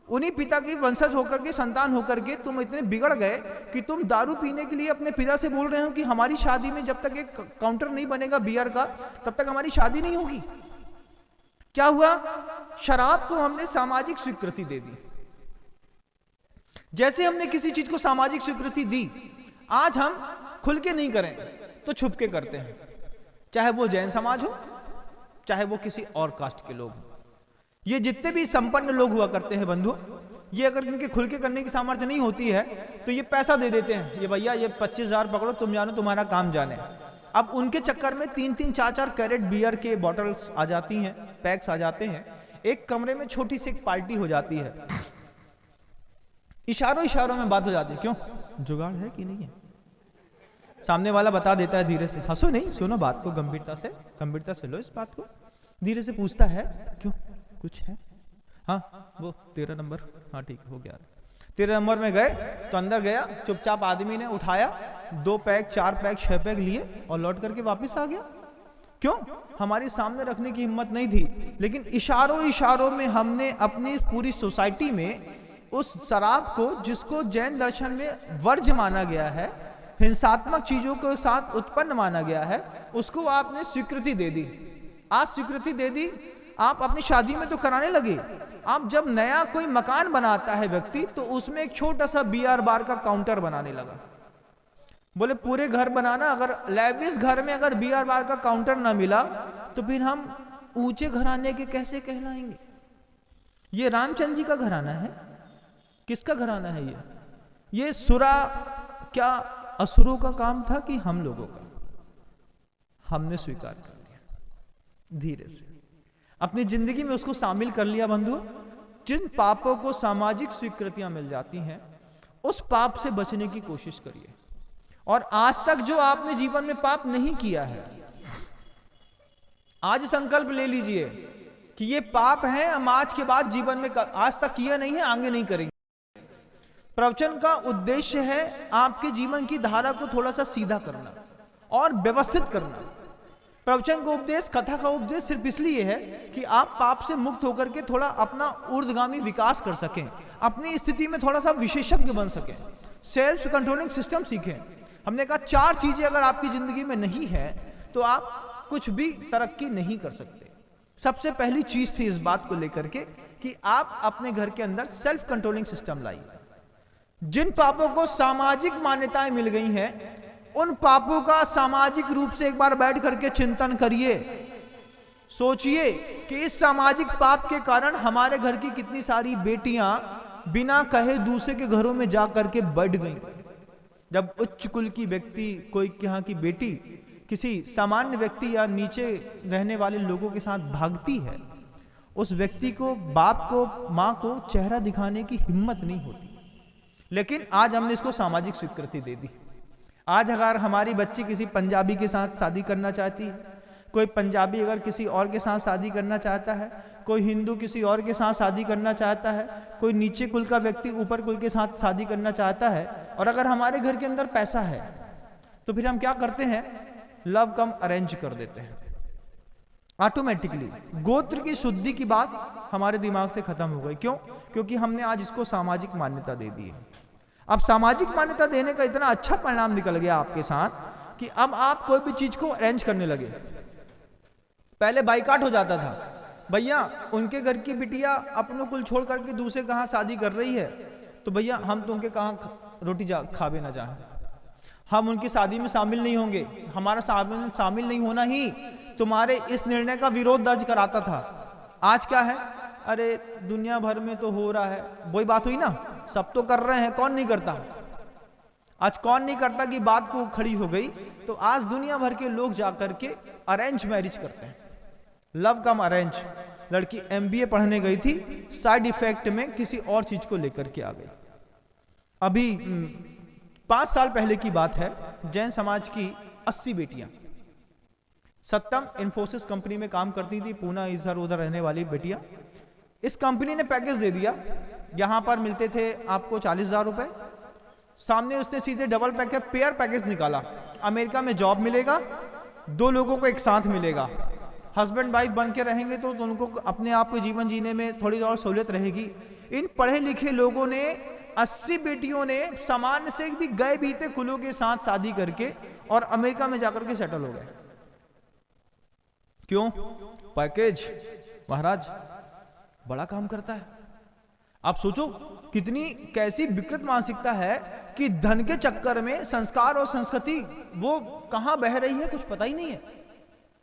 उन्हीं पिता की वंशज होकर के, संतान होकर के तुम इतने बिगड़ गए कि तुम दारू पीने के लिए अपने पिता से बोल रहे हो कि हमारी शादी में जब तक एक काउंटर नहीं बनेगा बियर का, तब तक हमारी शादी नहीं होगी। क्या हुआ? शराब को हमने सामाजिक स्वीकृति दे दी। जैसे हमने किसी चीज को सामाजिक स्वीकृति दी, आज हम खुल के नहीं करें तो छुप के करते हैं, चाहे वो जैन समाज हो, चाहे वो किसी और कास्ट के लोग हो। ये जितने भी संपन्न लोग हुआ करते हैं बंधु, ये अगर इनके खुल के करने की सामर्थ्य नहीं होती है तो ये पैसा दे देते हैं, ये भैया ये 25,000 पकड़ो, तुम जानो तुम्हारा काम जाने। अब उनके चक्कर में 3-3, 4-4 कैरेट बियर के बॉटल्स आ जाती हैं, पैक्स आ जाते हैं, एक कमरे में छोटी सी एक पार्टी हो जाती है, इशारों इशारों में बात हो जाती है, क्यों जुगाड़ है कि नहीं है? सामने वाला बता देता है धीरे से, हंसो नहीं, सुनो बात को गंभीरता से लो इस बात को। धीरे से पूछता है, क्यों कुछ है? हाँ वो 13 नंबर, हाँ ठीक हो गया। 13 नंबर में गए तो अंदर गया, चुपचाप आदमी ने उठाया, 2 पैक 4 पैक 6 पैक लिए और लौट करके वापस आ गया। क्यों? हमारे सामने रखने की हिम्मत नहीं थी, लेकिन इशारों इशारों में हमने अपनी पूरी सोसाइटी में उस शराब को, जिसको जैन दर्शन में वर्ज्य माना गया है, हिंसात्मक चीजों के साथ उत्पन्न माना गया है, उसको आपने स्वीकृति दे दी। आज स्वीकृति दे दी, आप अपनी शादी में तो कराने लगे। आप जब नया कोई मकान बनाता है व्यक्ति, तो उसमें एक छोटा सा बियर बार का काउंटर बनाने लगा। बोले पूरे घर बनाना, अगर लेविस घर में अगर बियर बार का काउंटर ना मिला तो फिर हम ऊंचे घराने के कैसे कहलाएंगे? ये रामचंद्र जी का घराना है? किसका घराना है ये सुरा क्या असुरों का काम था कि हम लोगों का? हमने स्वीकार कर लिया, धीरे से अपनी जिंदगी में उसको शामिल कर लिया। बंधु, जिन पापों को सामाजिक स्वीकृतियां मिल जाती हैं, उस पाप से बचने की कोशिश करिए। और आज तक जो आपने जीवन में पाप नहीं किया है, आज संकल्प ले लीजिए कि ये पाप है, हम आज के बाद जीवन में आज तक किया नहीं है, आगे नहीं करेंगे। प्रवचन का उद्देश्य है आपके जीवन की धारा को थोड़ा सा सीधा करना और व्यवस्थित करना। प्रवचन का उपदेश, कथा का उपदेश सिर्फ इसलिए है कि आप पाप से मुक्त होकर के थोड़ा अपना ऊर्ध्वगामी विकास कर सकें, अपनी स्थिति में थोड़ा सा विशेषज्ञ बन सकें, सेल्फ कंट्रोलिंग सिस्टम सीखें। हमने कहा 4 चीजें अगर आपकी जिंदगी में नहीं है तो आप कुछ भी तरक्की नहीं कर सकते। सबसे पहली चीज थी इस बात को लेकर के कि आप अपने घर के अंदर सेल्फ कंट्रोलिंग सिस्टम लाइए। जिन पापों को सामाजिक मान्यताएं मिल गई हैं, उन पापों का सामाजिक रूप से एक बार बैठ करके चिंतन करिए। सोचिए कि इस सामाजिक पाप के कारण हमारे घर की कितनी सारी बेटियां बिना कहे दूसरे के घरों में जा करके बैठ गई। जब उच्च कुल की व्यक्ति, कोई यहाँ की बेटी किसी सामान्य व्यक्ति या नीचे रहने वाले लोगों के साथ भागती है, उस व्यक्ति को, बाप को, माँ को चेहरा दिखाने की हिम्मत नहीं होती। लेकिन आज हमने इसको सामाजिक स्वीकृति दे दी। आज अगर हमारी बच्ची किसी पंजाबी के साथ शादी करना चाहती है, कोई पंजाबी अगर किसी और के साथ शादी करना चाहता है, कोई हिंदू किसी और के साथ शादी करना चाहता है, कोई नीचे कुल का व्यक्ति ऊपर कुल के साथ शादी करना चाहता है, और अगर हमारे घर के अंदर पैसा है तो फिर हम क्या करते हैं? लव कम अरेंज कर देते हैं। ऑटोमेटिकली गोत्र की शुद्धि की बात हमारे दिमाग से खत्म हो गई। क्यों? क्योंकि हमने आज इसको सामाजिक मान्यता दे दी है। अब सामाजिक मान्यता देने का इतना अच्छा परिणाम निकल गया आपके साथ कि अब आप कोई भी चीज को अरेंज करने लगे। पहले बाइकाट हो जाता था, भैया उनके घर की बिटिया अपनों कुल छोड़ करके दूसरे कहाँ शादी कर रही है, तो भैया हम तो उनके कहाँ रोटी खावे ना जाए, हम उनकी शादी में शामिल नहीं होंगे, हमारा शामिल नहीं होना ही तुम्हारे इस निर्णय का विरोध दर्ज कराता था। आज क्या है? अरे दुनिया भर में तो हो रहा है, वही बात हुई ना, सब तो कर रहे हैं, कौन नहीं करता? आज कौन नहीं करता की बात को खड़ी हो गई। तो आज दुनिया भर के लोग जाकर के अरेंज मैरिज करते हैं, लव कम अरेंज। लड़की MBA पढ़ने गई थी, साइड इफेक्ट में किसी और चीज को लेकर के आ गई। अभी 5 साल पहले की बात है, जैन समाज की 80 बेटियां सत्यम इन्फोसिस कंपनी में काम करती थी, पूना इधर उधर रहने वाली बेटियां। इस कंपनी ने पैकेज दे दिया, यहां पर मिलते थे आपको 40,000 रुपए, सामने उसने सीधे डबल पेयर पैकेज निकाला। अमेरिका में जॉब मिलेगा, 2 लोगों को एक साथ मिलेगा, हस्बैंड वाइफ बन के रहेंगे तो उनको अपने आप को जीवन जीने में थोड़ी और सहूलियत रहेगी। इन पढ़े लिखे लोगों ने 80 बेटियों ने सामान्य से भी गए बीते कुलों के साथ शादी करके और अमेरिका में जाकर के सेटल हो गए। क्यों? पैकेज महाराज बड़ा काम करता है। आप सोचो कितनी कैसी विकृत मानसिकता है कि धन के चक्कर में संस्कार और संस्कृति वो कहां बह रही है कुछ पता ही नहीं है।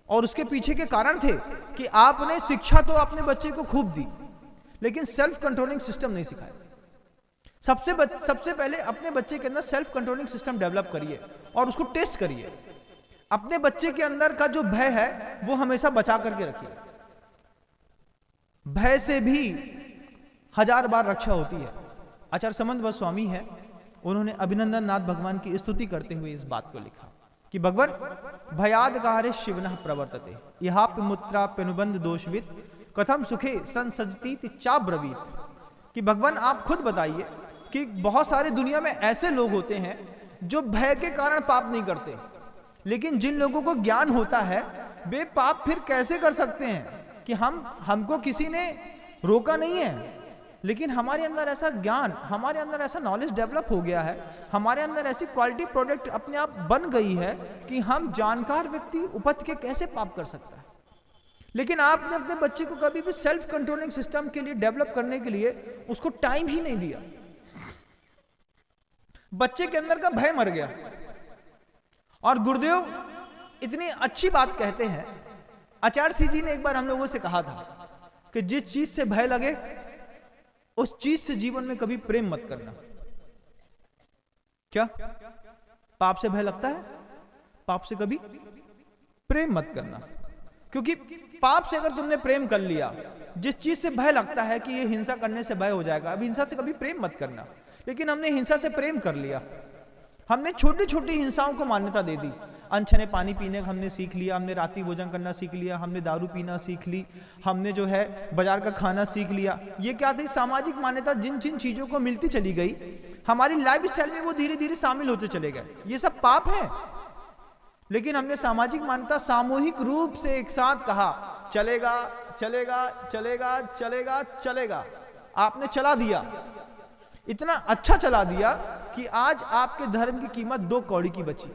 और उसके पीछे के कारण थे कि आपने शिक्षा तो अपने बच्चे को खूब दी, लेकिन सेल्फ कंट्रोलिंग सिस्टम नहीं सिखाया। सबसे पहले अपने बच्चे के अंदर सेल्फ कंट्रोलिंग सिस्टम डेवलप करिए और उसको टेस्ट करिए। अपने बच्चे के अंदर का जो भय है वो हमेशा बचा करके रखिए। भय से भी 1000 बार रक्षा होती है। आचार्य समंत स्वामी है, उन्होंने अभिनंदन नाथ भगवान की स्तुति करते हुए इस बात को लिखा कि भगवान भयादकारे शिवनः प्रवर्तते इहाप्यमुत्राप्यनुबंध दोषविद कथम सुखे संसजती चाब्रवीत। कि भगवान आप खुद बताइए कि बहुत सारे दुनिया में ऐसे लोग होते हैं जो भय के कारण पाप नहीं करते, लेकिन जिन लोगों को ज्ञान होता है वे पाप फिर कैसे कर सकते हैं कि हमको किसी ने रोका नहीं है, लेकिन हमारे अंदर ऐसा ज्ञान, हमारे अंदर ऐसा नॉलेज डेवलप हो गया है, हमारे अंदर ऐसी क्वालिटी प्रोडक्ट अपने आप बन गई है कि हम जानकार व्यक्ति उपज के कैसे पाप कर सकता है। लेकिन आपने अपने बच्चे को कभी भी सेल्फ कंट्रोलिंग सिस्टम के लिए डेवलप करने के लिए उसको टाइम ही नहीं दिया। बच्चे के अंदर का भय मर गया। और गुरुदेव इतनी अच्छी बात कहते हैं, आचार्य सिंह जी ने एक बार हम लोगों से कहा था कि जिस चीज से भय लगे उस चीज से जीवन में कभी प्रेम मत करना। क्या पाप से भय लगता है? पाप से कभी प्रेम मत करना, क्योंकि पाप से अगर तुमने प्रेम कर लिया, जिस चीज से भय लगता है कि ये हिंसा करने से भय हो जाएगा, अब हिंसा से कभी प्रेम मत करना। लेकिन हमने हिंसा से प्रेम कर लिया, हमने छोटी छोटी हिंसाओं को मान्यता दे दी। अनछने पानी पीने का हमने सीख लिया, हमने रात्रि भोजन करना सीख लिया, हमने दारू पीना सीख ली, हमने जो है बाजार का खाना सीख लिया। ये क्या थी? सामाजिक मान्यता जिन जिन चीजों को मिलती चली गई, हमारी लाइफ स्टाइल में वो धीरे धीरे शामिल होते चले गए। ये सब पाप है, लेकिन हमने सामाजिक मान्यता सामूहिक रूप से एक साथ कहा चलेगा चलेगा चलेगा चलेगा चलेगा। आपने चला दिया, इतना अच्छा चला दिया कि आज आपके धर्म की कीमत 2 कौड़ी की बची।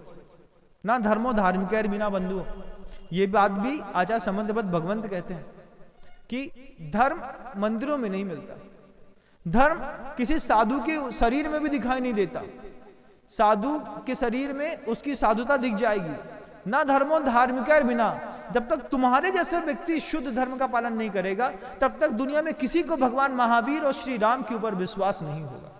ना धर्मो धार्मिक बिना बंधु, ये बात भी आचार्य समंत भगवंत कहते हैं कि धर्म मंदिरों में नहीं मिलता, धर्म किसी साधु के शरीर में भी दिखाई नहीं देता। साधु के शरीर में उसकी साधुता दिख जाएगी। ना धर्मो धार्मिक बिना, जब तक तुम्हारे जैसे व्यक्ति शुद्ध धर्म का पालन नहीं करेगा तब तक दुनिया में किसी को भगवान महावीर और श्री राम के ऊपर विश्वास नहीं होगा।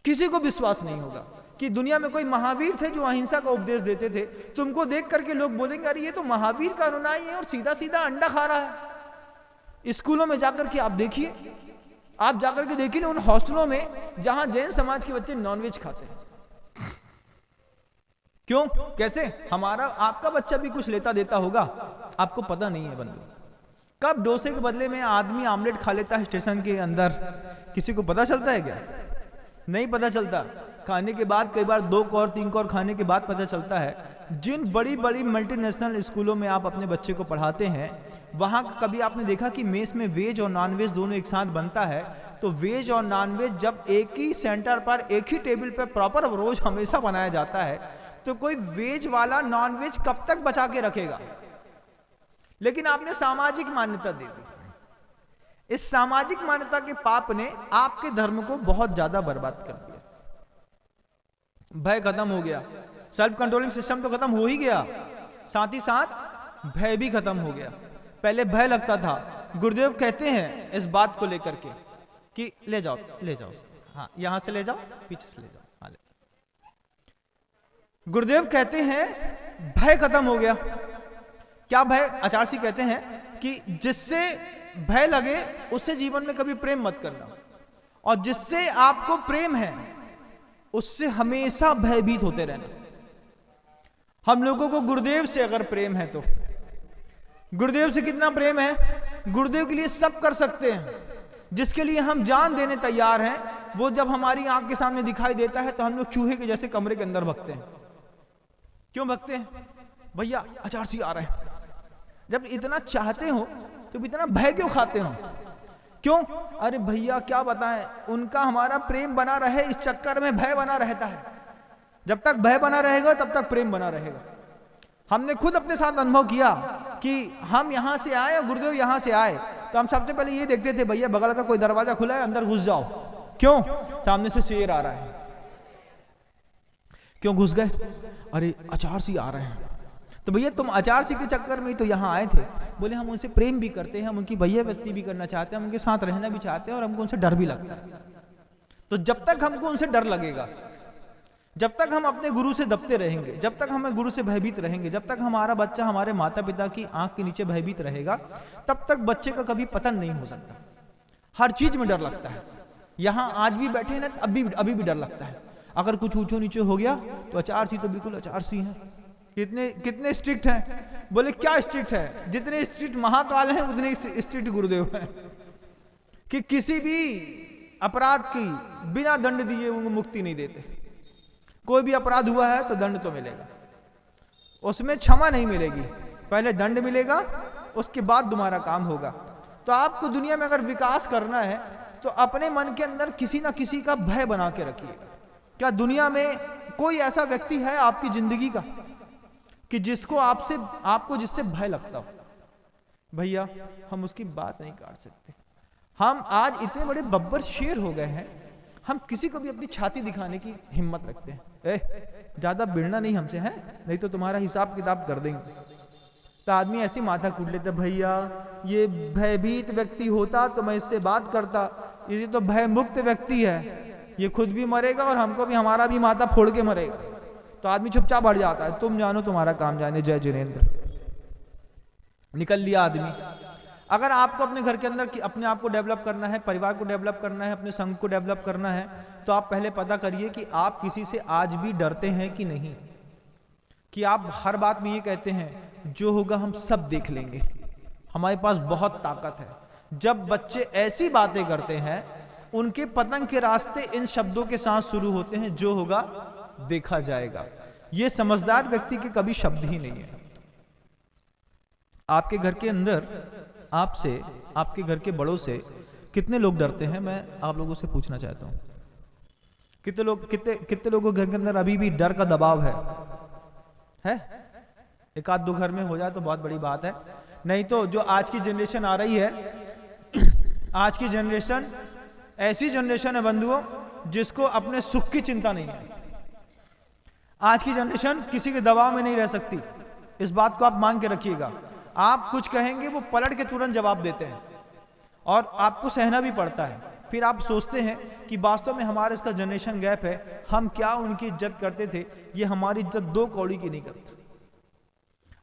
किसी को विश्वास नहीं होगा कि दुनिया में कोई महावीर थे जो अहिंसा का उपदेश देते थे। तुमको देख करके लोग बोलेंगे अरे ये तो महावीर का अनुयायी है और सीधा सीधा अंडा खा रहा है। स्कूलों में जाकर के आप देखिए, आप जाकर के देखिए उन हॉस्टलों में जहां जैन समाज के बच्चे नॉनवेज खाते हैं। क्यों? कैसे? हमारा आपका बच्चा भी कुछ लेता देता होगा, आपको पता नहीं है बंधु। कब डोसे के बदले में आदमी आमलेट खा लेता है स्टेशन के अंदर, किसी को पता चलता है क्या? नहीं पता चलता। खाने के बाद कई बार 2 कौर 3 कौर खाने के बाद पता चलता है। जिन बड़ी बड़ी मल्टीनेशनल स्कूलों में आप अपने बच्चे को पढ़ाते हैं, वहां कभी आपने देखा कि मेस में वेज और नॉनवेज दोनों एक साथ बनता है? तो वेज और नॉनवेज जब एक ही सेंटर पर, एक ही टेबल पर प्रॉपर रोज हमेशा बनाया जाता है, तो कोई वेज वाला नॉनवेज कब तक बचा के रखेगा? लेकिन आपने सामाजिक मान्यता दे दी। इस सामाजिक मान्यता के पाप ने आपके धर्म को बहुत ज्यादा बर्बाद कर दिया। भय खत्म हो गया, सेल्फ कंट्रोलिंग सिस्टम तो खत्म हो ही गया, साथ ही साथ भय भी खत्म हो गया। पहले भय लगता था। गुरुदेव कहते हैं इस बात को लेकर के कि ले जाओ उसको, हाँ यहां से ले जाओ, पीछे से ले जाओ, हाँ ले। गुरुदेव कहते हैं भय खत्म हो गया। क्या भय? आचार्य सिंह कहते हैं कि जिससे भय लगे उससे जीवन में कभी प्रेम मत करना, और जिससे आपको प्रेम है उससे हमेशा भयभीत होते रहना। हम लोगों को गुरुदेव से अगर प्रेम है तो गुरुदेव से कितना प्रेम है, गुरुदेव के लिए सब कर सकते हैं, जिसके लिए हम जान देने तैयार हैं, वो जब हमारी आंख के सामने दिखाई देता है तो हम लोग चूहे के जैसे कमरे के अंदर भगते हैं। क्यों भगते हैं? भैया अचार सी आ रहा है। जब इतना चाहते हो तो इतना भय क्यों खाते हो? क्यों? अरे भैया क्या बताएं, उनका हमारा प्रेम बना रहे, इस चक्कर में भय बना रहता है। जब तक भय बना रहेगा तब तक प्रेम बना रहेगा। हमने खुद अपने साथ अनुभव किया कि हम यहां से आए और गुरुदेव यहां से आए तो हम सबसे पहले ये देखते थे, भैया बगल का कोई दरवाजा खुला है, अंदर घुस जाओ। क्यों? सामने से शेर आ रहा है। क्यों घुस गए? अरे अचार सी आ रहे हैं। तो भैया तुम अचार सी के चक्कर में ही तो यहाँ आए थे। बोले हम उनसे प्रेम भी करते हैं, हम उनकी भैया व्यक्ति भी करना चाहते हैं, हम उनके साथ रहना भी चाहते हैं और हमको उनसे डर भी लगता है। तो जब तक हमको उनसे डर लगेगा, जब तक हम अपने गुरु से दबते रहेंगे, जब तक हमें गुरु से भयभीत रहेंगे, जब तक हमारा बच्चा हमारे माता पिता की आंख के नीचे भयभीत रहेगा, तब तक बच्चे का कभी पतन नहीं हो सकता। हर चीज में डर लगता है। यहाँ आज भी बैठे ना, अभी भी डर लगता है। अगर कुछ ऊंचो नीचे हो गया तो अचार सी तो बिल्कुल अचार सी है। कितने स्ट्रिक्ट हैं? बोले क्या स्ट्रिक्ट है? जितने स्ट्रिक्ट महाकाल हैं उतने स्ट्रिक्ट गुरुदेव हैं कि किसी भी अपराध की बिना दंड दिए उनको मुक्ति नहीं देते। कोई भी अपराध हुआ है तो दंड तो मिलेगा, उसमें क्षमा नहीं मिलेगी। पहले दंड मिलेगा, उसके बाद तुम्हारा काम होगा। तो आपको दुनिया में अगर विकास करना है तो अपने मन के अंदर किसी ना किसी का भय बना के रखिएगा। क्या दुनिया में कोई ऐसा व्यक्ति है आपकी जिंदगी का कि आपको जिससे भय लगता हो? भैया हम उसकी बात नहीं काट सकते। हम आज इतने बड़े बब्बर शेर हो गए हैं, हम किसी को भी अपनी छाती दिखाने की हिम्मत रखते हैं। ज्यादा भिड़ना नहीं हमसे है, नहीं तो तुम्हारा हिसाब किताब कर देंगे। तो आदमी ऐसी माथा कूट लेता, भैया ये भयभीत व्यक्ति होता तो मैं इससे बात करता, ये तो भय मुक्त व्यक्ति है, ये खुद भी मरेगा और हमको भी, हमारा भी माथा फोड़ के मरेगा। तो आदमी चुपचाप बढ़ जाता है, तुम जानो तुम्हारा काम जाने। जय जिनेंद्र। निकल लिया आदमी। अगर आपको अपने घर के अंदर अपने आप को डेवलप करना है, परिवार को डेवलप करना है, अपने संघ को डेवलप करना है, तो आप पहले पता करिए कि आप किसी से आज भी डरते हैं कि नहीं। कि आप हर बात में ये कहते हैं जो होगा हम सब देख लेंगे, हमारे पास बहुत ताकत है। जब बच्चे ऐसी बातें करते हैं, उनके पतंग के रास्ते इन शब्दों के साथ शुरू होते हैं, जो होगा देखा जाएगा। ये समझदार व्यक्ति के कभी शब्द ही नहीं है। आपके घर के अंदर आपसे, आपके घर के बड़ों से कितने लोग डरते हैं? मैं आप लोगों से पूछना चाहता हूं, कितने लोगों के घर के अंदर अभी भी डर का दबाव है? एक आध दो घर में हो जाए तो बहुत बड़ी बात है, नहीं तो जो आज की जनरेशन आ रही है, आज की जनरेशन ऐसी जनरेशन है बंधुओं जिसको अपने सुख की चिंता नहीं है। आज की जनरेशन किसी के दबाव में नहीं रह सकती, इस बात को आप मान के रखिएगा। आप कुछ कहेंगे वो पलट के तुरंत जवाब देते हैं और आपको सहना भी पड़ता है। फिर आप सोचते हैं कि वास्तव में हमारा इसका जनरेशन गैप है, हम क्या उनकी इज्जत करते थे, ये हमारी इज्जत दो कौड़ी की नहीं करता।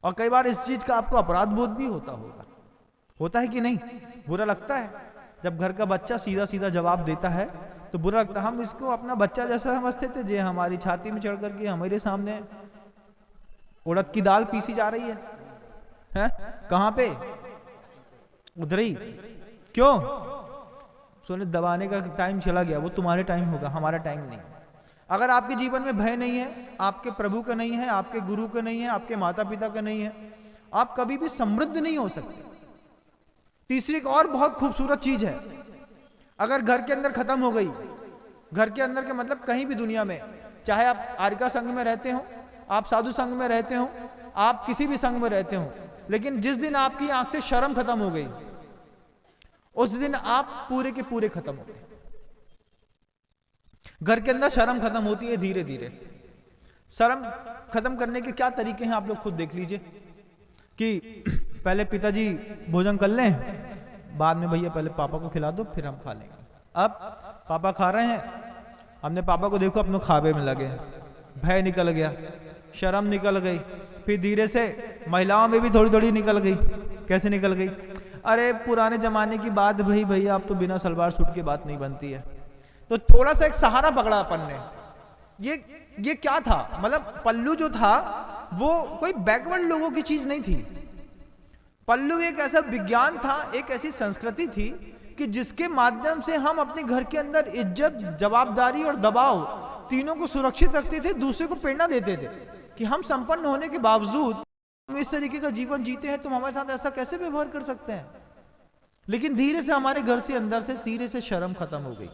और कई बार इस चीज का आपको अपराध बोध भी होता है कि नहीं? बुरा लगता है जब घर का बच्चा सीधा सीधा जवाब देता है तो बुरा लगता है। हम इसको अपना बच्चा जैसा समझते थे, जे हमारी छाती में चढ़ करके हमारे सामने उड़द की दाल पीसी जा रही है? कहां पे? उधर ही। क्यों? सोने दबाने का टाइम चला गया, वो तुम्हारे टाइम होगा, हमारा टाइम नहीं। अगर आपके जीवन में भय नहीं है, आपके प्रभु का नहीं है, आपके गुरु का नहीं है, आपके माता पिता का नहीं है, आप कभी भी समृद्ध नहीं हो सकते। तीसरी एक और बहुत खूबसूरत चीज है, अगर घर के अंदर खत्म हो गई, घर के अंदर के मतलब कहीं भी दुनिया में, चाहे आप आर्का संघ में रहते हो, आप साधु संघ में रहते हो, आप किसी भी संघ में रहते हो, लेकिन जिस दिन आपकी आंख से शर्म खत्म हो गई, उस दिन आप पूरे के पूरे खत्म हो गए। घर के अंदर शर्म खत्म होती है धीरे धीरे। शर्म खत्म करने के क्या तरीके हैं आप लोग खुद देख लीजिए कि पहले पिताजी भोजन कर लें, बाद में भैया पहले पापा को खिला दो, फिर हम खा लेंगे। अब पापा खा रहे हैं, हमने पापा को देखो अपने खाबे में लगे, भय निकल गया, शर्म निकल गई, फिर धीरे से महिलाओं में भी थोड़ी थोड़ी निकल गई। कैसे निकल गई? अरे पुराने जमाने की बात भाई, भैया अब तो बिना सलवार सूट की बात नहीं बनती है। तो थोड़ा सा एक सहारा पकड़ा अपन ने। ये क्या था? मतलब पल्लू जो था वो कोई बैकवर्ड लोगों की चीज नहीं थी। पल्लू एक ऐसा विज्ञान था, एक ऐसी संस्कृति थी कि जिसके माध्यम से हम अपने घर के अंदर इज्जत, जवाबदारी और दबाव तीनों को सुरक्षित रखते थे, दूसरे को प्रेरणा देते थे कि हम संपन्न होने के बावजूद हम इस तरीके का जीवन जीते हैं, तुम हमारे साथ ऐसा कैसे व्यवहार कर सकते हैं। लेकिन धीरे से हमारे घर से अंदर से धीरे से शर्म खत्म हो गई,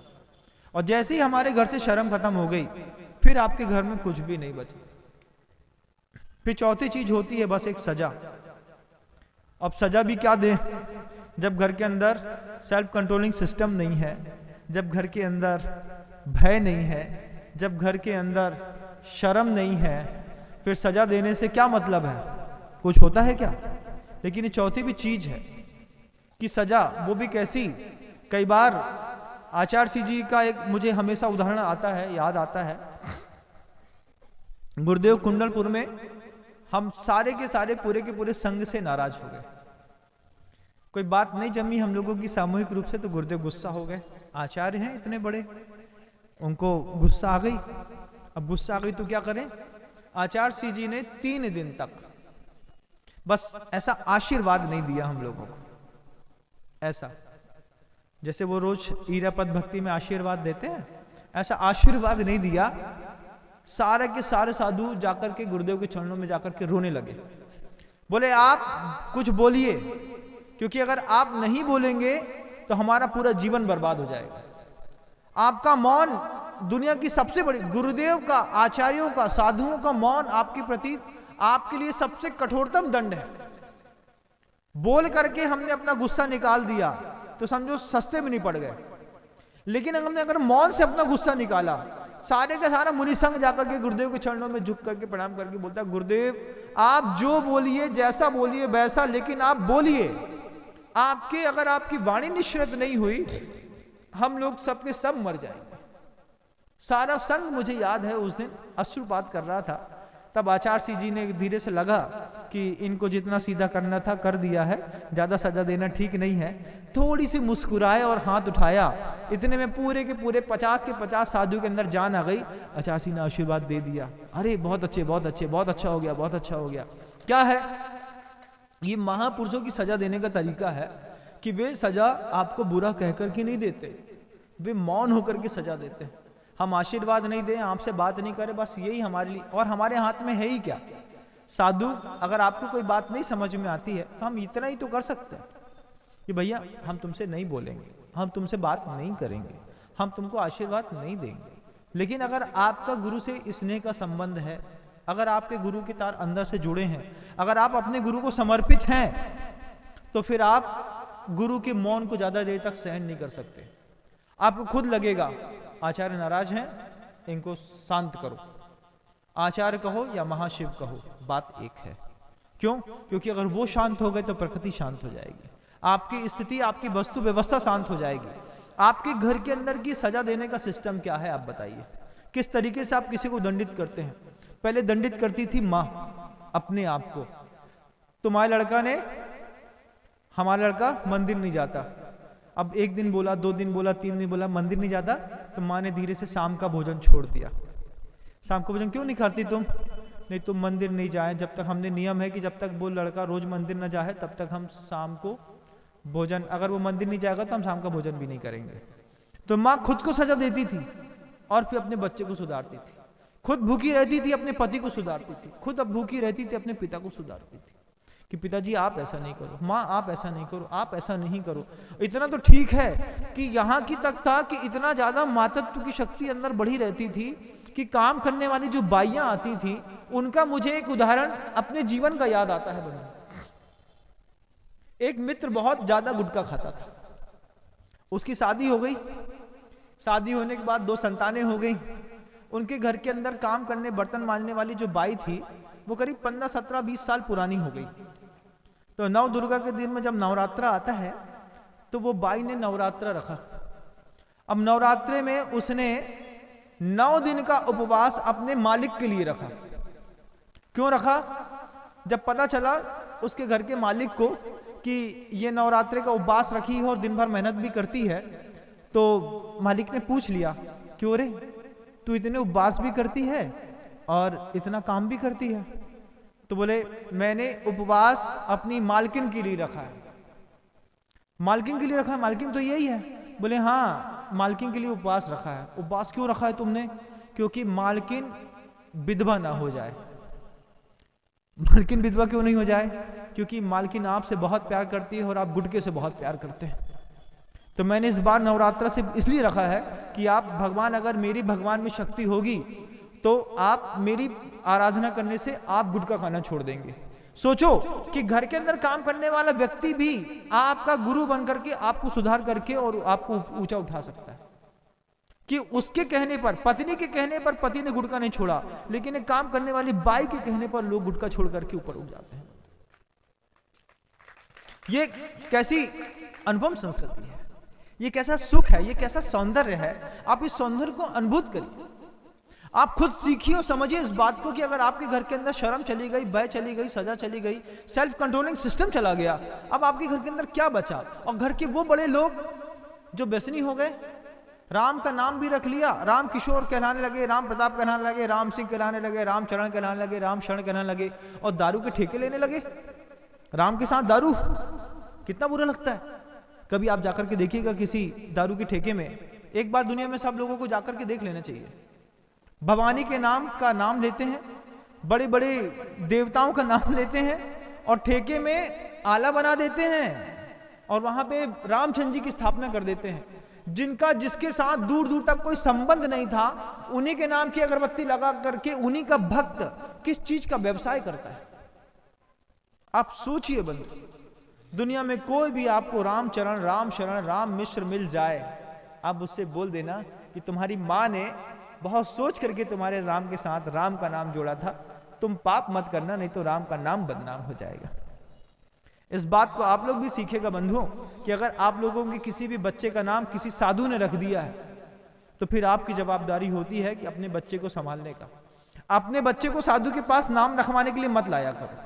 और जैसे ही हमारे घर से शर्म खत्म हो गई फिर आपके घर में कुछ भी नहीं बचा। फिर चौथी चीज होती है बस एक सजा। अब सजा भी क्या दें जब घर के अंदर सेल्फ कंट्रोलिंग सिस्टम नहीं है, जब घर के अंदर भय नहीं है, जब घर के अंदर शर्म नहीं है, फिर सजा देने से क्या मतलब है, कुछ होता है क्या। लेकिन ये चौथी भी चीज है कि सजा, वो भी कैसी। कई बार आचार्य सिंह जी का एक मुझे हमेशा उदाहरण आता है, याद आता है। गुरुदेव कुंडलपुर में हम सारे के सारे पूरे के पूरे संघ से नाराज हो गए, कोई बात नहीं जमी हम लोगों की सामूहिक रूप से, तो गुरुदेव गुस्सा हो गए। आचार्य हैं इतने बड़े, उनको गुस्सा आ गई। अब गुस्सा आ गई तो क्या करें। आचार्य सिंह जी ने 3 दिन तक बस ऐसा आशीर्वाद नहीं दिया हम लोगों को, ऐसा जैसे वो रोज ईरापद भक्ति में आशीर्वाद देते हैं, ऐसा आशीर्वाद नहीं दिया। सारे के सारे साधु जाकर के गुरुदेव के चरणों में जाकर के रोने लगे, बोले आप कुछ बोलिए, क्योंकि अगर आप नहीं बोलेंगे तो हमारा पूरा जीवन बर्बाद हो जाएगा। आपका मौन दुनिया की सबसे बड़ी, गुरुदेव का, आचार्यों का, साधुओं का मौन आपके प्रति, आपके लिए सबसे कठोरतम दंड है। बोल करके हमने अपना गुस्सा निकाल दिया तो समझो सस्ते में नहीं पड़ गए। लेकिन हमने अगर मौन से अपना गुस्सा निकाला, सारे का सारा मुनि संघ जाकर के गुरुदेव के चरणों में झुक करके प्रणाम करके बोलता है, गुरुदेव आप जो बोलिए, जैसा बोलिए वैसा, लेकिन आप बोलिए। आपके अगर आपकी वाणी निश्चित नहीं हुई, हम लोग सबके सब मर जाएंगे। सारा संघ, मुझे याद है उस दिन अश्रुपात कर रहा था। तब आचार्य सिंह जी ने धीरे से लगा कि इनको जितना सीधा करना था कर दिया है, ज्यादा सजा देना ठीक नहीं है। थोड़ी सी मुस्कुराए और हाथ उठाया, इतने में पूरे के पूरे 50 के 50 साधु के अंदर जान आ गई। आचार्य सिंह ने आशीर्वाद दे दिया, अरे बहुत अच्छे, बहुत अच्छे, बहुत अच्छा हो गया, बहुत अच्छा हो गया। क्या है ये महापुरुषों की सजा देने का तरीका है कि वे सजा आपको बुरा कहकर के नहीं देते, वे मौन होकर के सजा देते हैं। हम आशीर्वाद नहीं दें, आपसे बात नहीं करें, बस यही हमारे लिए, और हमारे हाथ में है ही क्या। साधु, अगर आपको कोई बात नहीं समझ में आती है तो हम इतना ही तो कर सकते हैं कि भैया हम तुमसे नहीं बोलेंगे, हम तुमसे बात नहीं करेंगे, हम तुमको आशीर्वाद नहीं देंगे। लेकिन अगर आपका गुरु से स्नेह का संबंध है, अगर आपके गुरु के तार अंदर से जुड़े हैं, अगर आप अपने गुरु को समर्पित हैं, तो फिर आप गुरु के मौन को ज्यादा देर तक सहन नहीं कर सकते। आपको खुद लगेगा आचार्य नाराज हैं, इनको शांत करो। आचार्य कहो या महाशिव कहो, बात एक है। क्यों? क्योंकि अगर वो शांत हो गए तो प्रकृति शांत हो जाएगी, आपकी स्थिति, आपकी वस्तु व्यवस्था शांत हो जाएगी। आपके घर के अंदर की सजा देने का सिस्टम क्या है आप बताइए। किस तरीके से आप किसी को दंडित करते हैं? पहले दंडित करती थी माँ अपने आप को। तुम्हारे लड़का ने, हमारा लड़का मंदिर नहीं जाता, अब 1 दिन बोला, 2 दिन बोला, 3 दिन बोला, मंदिर नहीं जाता, तो माँ ने धीरे से शाम का भोजन छोड़ दिया। शाम का भोजन क्यों नहीं खाती तुम? नहीं, तुम मंदिर नहीं जाए, जब तक, हमने नियम है कि जब तक वो लड़का रोज मंदिर न जाए तब तक हम शाम को भोजन, अगर वो मंदिर नहीं जाएगा तो हम शाम का भोजन भी नहीं करेंगे। तो माँ खुद को सजा देती थी और फिर अपने बच्चे को सुधारती थी। खुद भूखी रहती थी, अपने पति को सुधारती थी। खुद अब भूखी रहती थी, अपने पिता को सुधारती थी कि पिताजी आप ऐसा नहीं करो, माँ आप ऐसा नहीं करो, आप ऐसा नहीं करो। इतना तो ठीक है कि यहाँ की तक था कि इतना ज्यादा मातृत्व की शक्ति अंदर बढ़ी रहती थी कि काम करने वाली जो बाइयां आती थी, उनका मुझे एक उदाहरण अपने जीवन का याद आता है। बड़ा एक मित्र बहुत ज्यादा गुटखा खाता था, उसकी शादी हो गई। शादी होने के बाद 2 संतानें हो गई। उनके घर के अंदर काम करने, बर्तन मांजने वाली जो बाई थी, वो करीब 15, 17, 20 साल पुरानी हो गई। तो नव दुर्गा के दिन में जब नवरात्रा आता है तो वो बाई ने नवरात्रा रखा। अब नवरात्रे में उसने 9 दिन का उपवास अपने मालिक के लिए रखा। क्यों रखा? जब पता चला उसके घर के मालिक को कि ये नवरात्रे का उपवास रखी है और दिन भर मेहनत भी करती है, तो मालिक ने पूछ लिया, क्यों रे, तू इतने उपवास भी करती है और इतना काम भी करती है, तो बोले मैंने उपवास अपनी मालकिन के लिए रखा है। मालकिन के लिए रखा है? मालकिन तो यही है। बोले हाँ, मालकिन के लिए उपवास रखा है। उपवास क्यों रखा है तुमने? क्योंकि मालकिन विधवा ना हो जाए। मालकिन विधवा क्यों नहीं हो जाए? क्योंकि मालकिन आपसे बहुत प्यार करती है और आप गुटके से बहुत प्यार करते हैं। तो मैंने इस बार नवरात्र से इसलिए रखा है कि आप भगवान, अगर मेरी भगवान में शक्ति होगी तो आप मेरी आराधना करने से आप गुटखा खाना छोड़ देंगे। सोचो कि घर के अंदर काम करने वाला व्यक्ति भी आपका गुरु बन करके आपको सुधार करके और आपको ऊंचा उठा सकता है। कि उसके कहने पर, पत्नी के कहने पर पति ने गुटखा नहीं छोड़ा, लेकिन एक काम करने वाली बाई के कहने पर लोग गुटखा छोड़ करके ऊपर उठ जाते हैं। ये कैसी अनुपम संस्कृति है, ये कैसा सुख है, ये कैसा सौंदर्य है। आप इस सौंदर्य को अनुभूत करिए, आप खुद सीखिए और समझिए इस बात को कि अगर आपके घर के अंदर शर्म चली गई, भय चली गई, सजा चली गई, सेल्फ कंट्रोलिंग सिस्टम चला गया, अब आपके घर के अंदर क्या बचा? और घर के वो बड़े लोग जो व्यसनी हो गए, राम का नाम भी रख लिया, राम किशोर कहलाने लगे, राम प्रताप कहलाने लगे, राम सिंह कहलाने लगे, राम चरण कहलाने लगे, राम शरण कहलाने लगे, और दारू के ठेके लेने लगे। राम के साथ दारू, कितना बुरा लगता है। कभी आप जाकर के देखिएगा किसी दारू के ठेके में। एक बात दुनिया में सब लोगों को जाकर के देख लेना चाहिए। भवानी के नाम का नाम लेते हैं, बड़े बड़े देवताओं का नाम लेते हैं और ठेके में आला बना देते हैं और वहां पे रामचंद्र जी की स्थापना कर देते हैं। जिनका जिसके साथ दूर दूर तक कोई संबंध नहीं था, उन्हीं के नाम की अगरबत्ती लगा करके उन्हीं का भक्त किस चीज का व्यवसाय करता है। आप सोचिए बंधु, दुनिया में कोई भी आपको रामचरण, राम शरण, राम मिश्र मिल जाए, आप उससे बोल देना कि तुम्हारी माँ ने बहुत सोच करके तुम्हारे राम के साथ राम का नाम जोड़ा था, तुम पाप मत करना, नहीं तो राम का नाम बदनाम हो जाएगा। इस बात को आप लोग भी सीखेगा बंधुओं कि अगर आप लोगों के किसी भी बच्चे का नाम किसी साधु ने रख दिया है तो फिर आपकी जवाबदारी होती है कि अपने बच्चे को संभालने का। अपने बच्चे को साधु के पास नाम रखवाने के लिए मत लाया करो।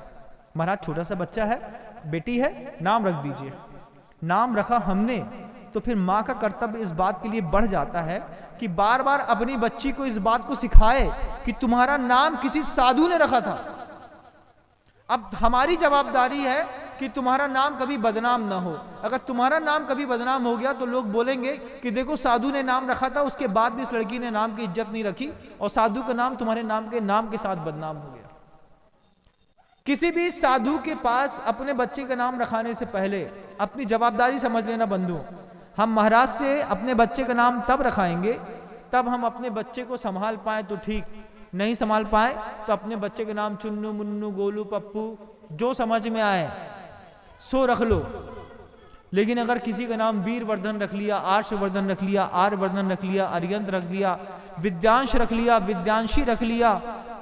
महाराज छोटा सा बच्चा है, बेटी है, नाम रख दीजिए। नाम रखा हमने तो फिर माँ का कर्तव्य इस बात के लिए बढ़ जाता है कि बार बार अपनी बच्ची को इस बात को सिखाए कि तुम्हारा नाम किसी साधु ने रखा था। अब हमारी जवाबदारी है कि तुम्हारा नाम कभी बदनाम ना हो। अगर तुम्हारा नाम कभी बदनाम हो गया तो लोग बोलेंगे कि देखो साधु ने नाम रखा था, उसके बाद भी इस लड़की ने नाम की इज्जत नहीं रखी और साधु का नाम तुम्हारे नाम के साथ बदनाम हो गया। किसी भी साधु के पास अपने बच्चे का नाम रखाने से पहले अपनी जवाबदारी समझ लेना बंधु। हम महाराज से अपने बच्चे का नाम तब रखाएंगे तब हम अपने बच्चे को संभाल पाए तो ठीक, नहीं संभाल पाए तो अपने बच्चे के नाम चुन्नू, मुन्नू, गोलू, पप्पू जो समझ में आए सो रख लो। लेकिन अगर किसी का नाम वीरवर्धन रख लिया, आर्षवर्धन रख लिया, आर्यवर्धन रख लिया, अरियंत रख लिया, विद्यांश रख लिया, विद्यांशी रख लिया,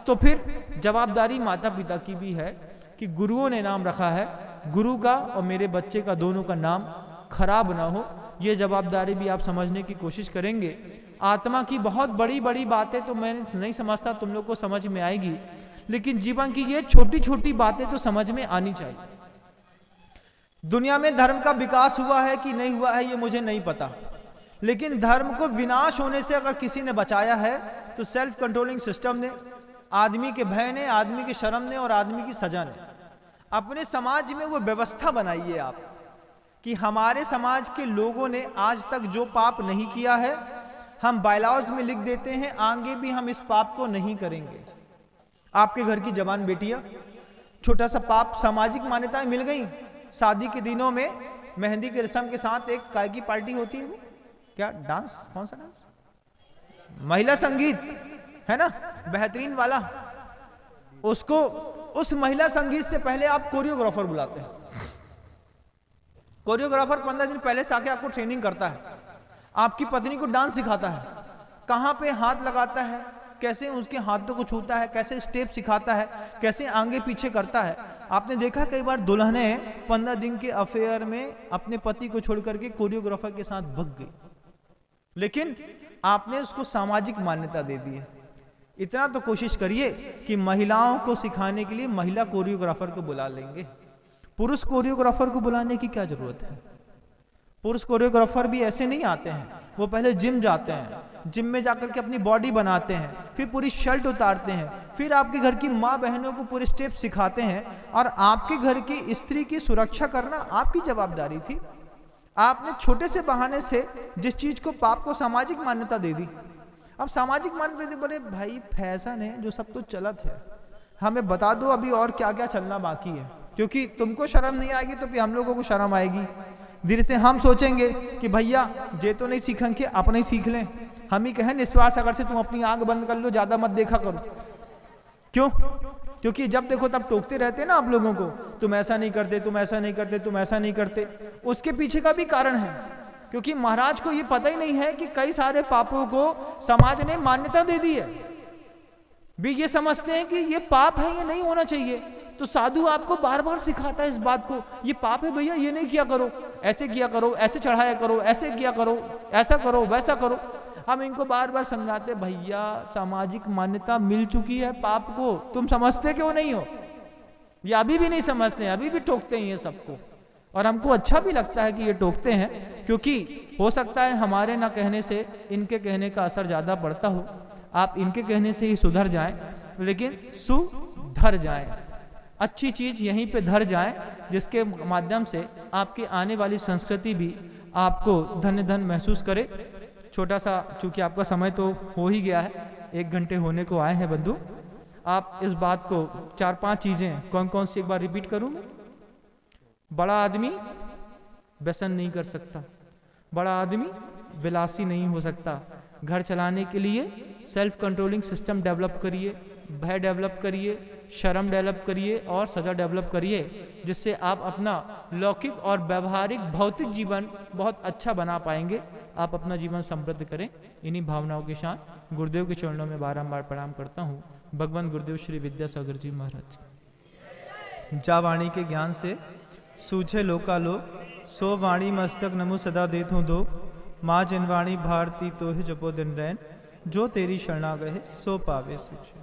तो फिर जवाबदारी माता पिता की भी है कि गुरुओं ने नाम रखा है, गुरु का और मेरे बच्चे का दोनों का नाम खराब ना हो। ये जवाबदारी भी आप समझने की कोशिश करेंगे। आत्मा की बहुत बड़ी बड़ी बातें तो मैं नहीं समझता तुम लोग को समझ में आएगी, लेकिन जीवन की ये छोटी छोटी बातें तो समझ में आनी चाहिए। दुनिया में धर्म का विकास हुआ है कि नहीं हुआ है ये मुझे नहीं पता, लेकिन धर्म को विनाश होने से अगर किसी ने बचाया है तो सेल्फ कंट्रोलिंग सिस्टम ने, आदमी के भय ने, आदमी की शर्म ने और आदमी की सजा ने। अपने समाज में वो व्यवस्था बनाइए आप कि हमारे समाज के लोगों ने आज तक जो पाप नहीं किया है हम बायलॉज में लिख देते हैं, आगे भी हम इस पाप को नहीं करेंगे। आपके घर की जवान बेटियां, छोटा सा पाप, सामाजिक मान्यताएं मिल गई। शादी के दिनों में मेहंदी के रस्म के साथ एक काय की पार्टी होती है, वो क्या डांस, कौन सा डांस, महिला संगीत है ना, बेहतरीन वाला। उसको उस महिला संगीत से पहले आप कोरियोग्राफर बुलाते हैं। कोरियोग्राफर 15 दिन पहले से आके आपको ट्रेनिंग करता है, आपकी पत्नी को डांस सिखाता है, कहां पे हाथ लगाता है, कैसे उसके हाथों को छूता है, कैसे स्टेप सिखाता है, कैसे आगे पीछे करता है। आपने देखा कई बार दुल्हने 15 दिन के अफेयर में अपने पति को छोड़ करके कोरियोग्राफर के साथ भाग गई, लेकिन आपने उसको सामाजिक मान्यता दे दी है। इतना तो कोशिश करिए कि महिलाओं को सिखाने के लिए महिला कोरियोग्राफर को बुला लेंगे। पुरुष कोरियोग्राफर को बुलाने की क्या जरूरत है? पुरुष कोरियोग्राफर भी ऐसे नहीं आते हैं, वो पहले जिम जाते हैं, जिम में जाकर के अपनी बॉडी बनाते हैं, फिर पूरी शर्ट उतारते हैं, फिर आपके घर की माँ बहनों को पूरे स्टेप सिखाते हैं, और आपके घर की स्त्री की सुरक्षा करना आपकी जवाबदारी थी। आपने छोटे से बहाने से जिस चीज को पाप को सामाजिक मान्यता दे दी। अब सामाजिक मान्यता दे, बड़े भाई फैशन है जो सब तो चलत है, हमें बता दो अभी और क्या क्या चलना बाकी है, क्योंकि तुमको शर्म नहीं आएगी तो फिर हम लोगों को शर्म आएगी। धीरे से हम सोचेंगे कि भैया जे तो नहीं सीखेंगे अपने ही सीख लें। हम ही कहें निश्वास अगर से तुम अपनी आंख बंद कर लो, ज्यादा मत देखा करो। क्यों? क्योंकि जब देखो तब टोकते रहते ना आप लोगों को, तुम ऐसा नहीं करते, तुम ऐसा नहीं करते, तुम ऐसा नहीं करते। उसके पीछे का भी कारण है, क्योंकि महाराज को ये पता ही नहीं है कि कई सारे पापों को समाज ने मान्यता दे दी है। भी ये समझते हैं कि ये पाप है, ये नहीं होना चाहिए, तो साधु आपको बार बार सिखाता है इस बात को, ये पाप है भैया, ये नहीं किया करो, ऐसे किया करो, ऐसे चढ़ाया करो, ऐसे किया करो, ऐसा करो, वैसा करो। हम इनको बार बार समझाते, भैया सामाजिक मान्यता मिल चुकी है पाप को, तुम समझते क्यों नहीं हो? ये अभी भी नहीं समझते हैं, अभी भी टोकते हैं ये सबको, और हमको अच्छा भी लगता है कि ये टोकते हैं, क्योंकि हो सकता है हमारे ना कहने से इनके कहने का असर ज्यादा पड़ता हो। आप इनके कहने से ही सुधर जाएं, लेकिन सुधर जाएं, अच्छी चीज यहीं पे धर जाएं, जिसके माध्यम से आपकी आने वाली संस्कृति भी आपको धन्य धन महसूस करे। छोटा सा, चूंकि आपका समय तो हो ही गया है, 1 घंटे होने को आए हैं बंधु, आप इस बात को 4-5 चीजें कौन कौन सी एक बार रिपीट करूं मैं। बड़ा आदमी व्यसन नहीं कर सकता, बड़ा आदमी विलासी नहीं हो सकता। घर चलाने के लिए सेल्फ कंट्रोलिंग सिस्टम डेवलप करिए, भय डेवलप करिए, शर्म डेवलप करिए और सजा डेवलप करिए, जिससे आप अपना लौकिक और व्यवहारिक भौतिक जीवन बहुत अच्छा बना पाएंगे। आप अपना जीवन समृद्ध करें। इन्हीं भावनाओं के साथ गुरुदेव के चरणों में बारंबार प्रणाम करता हूँ। भगवान गुरुदेव श्री विद्यासागर जी महाराज। जा वाणी के ज्ञान से सूझे लोकालोक, सो वाणी मस्तक नमो सदा देत हूँ दो। माँ जिनवाणी भारती तो ही जपो दिन रैन, जो तेरी शरणा गए सो पावे सिच।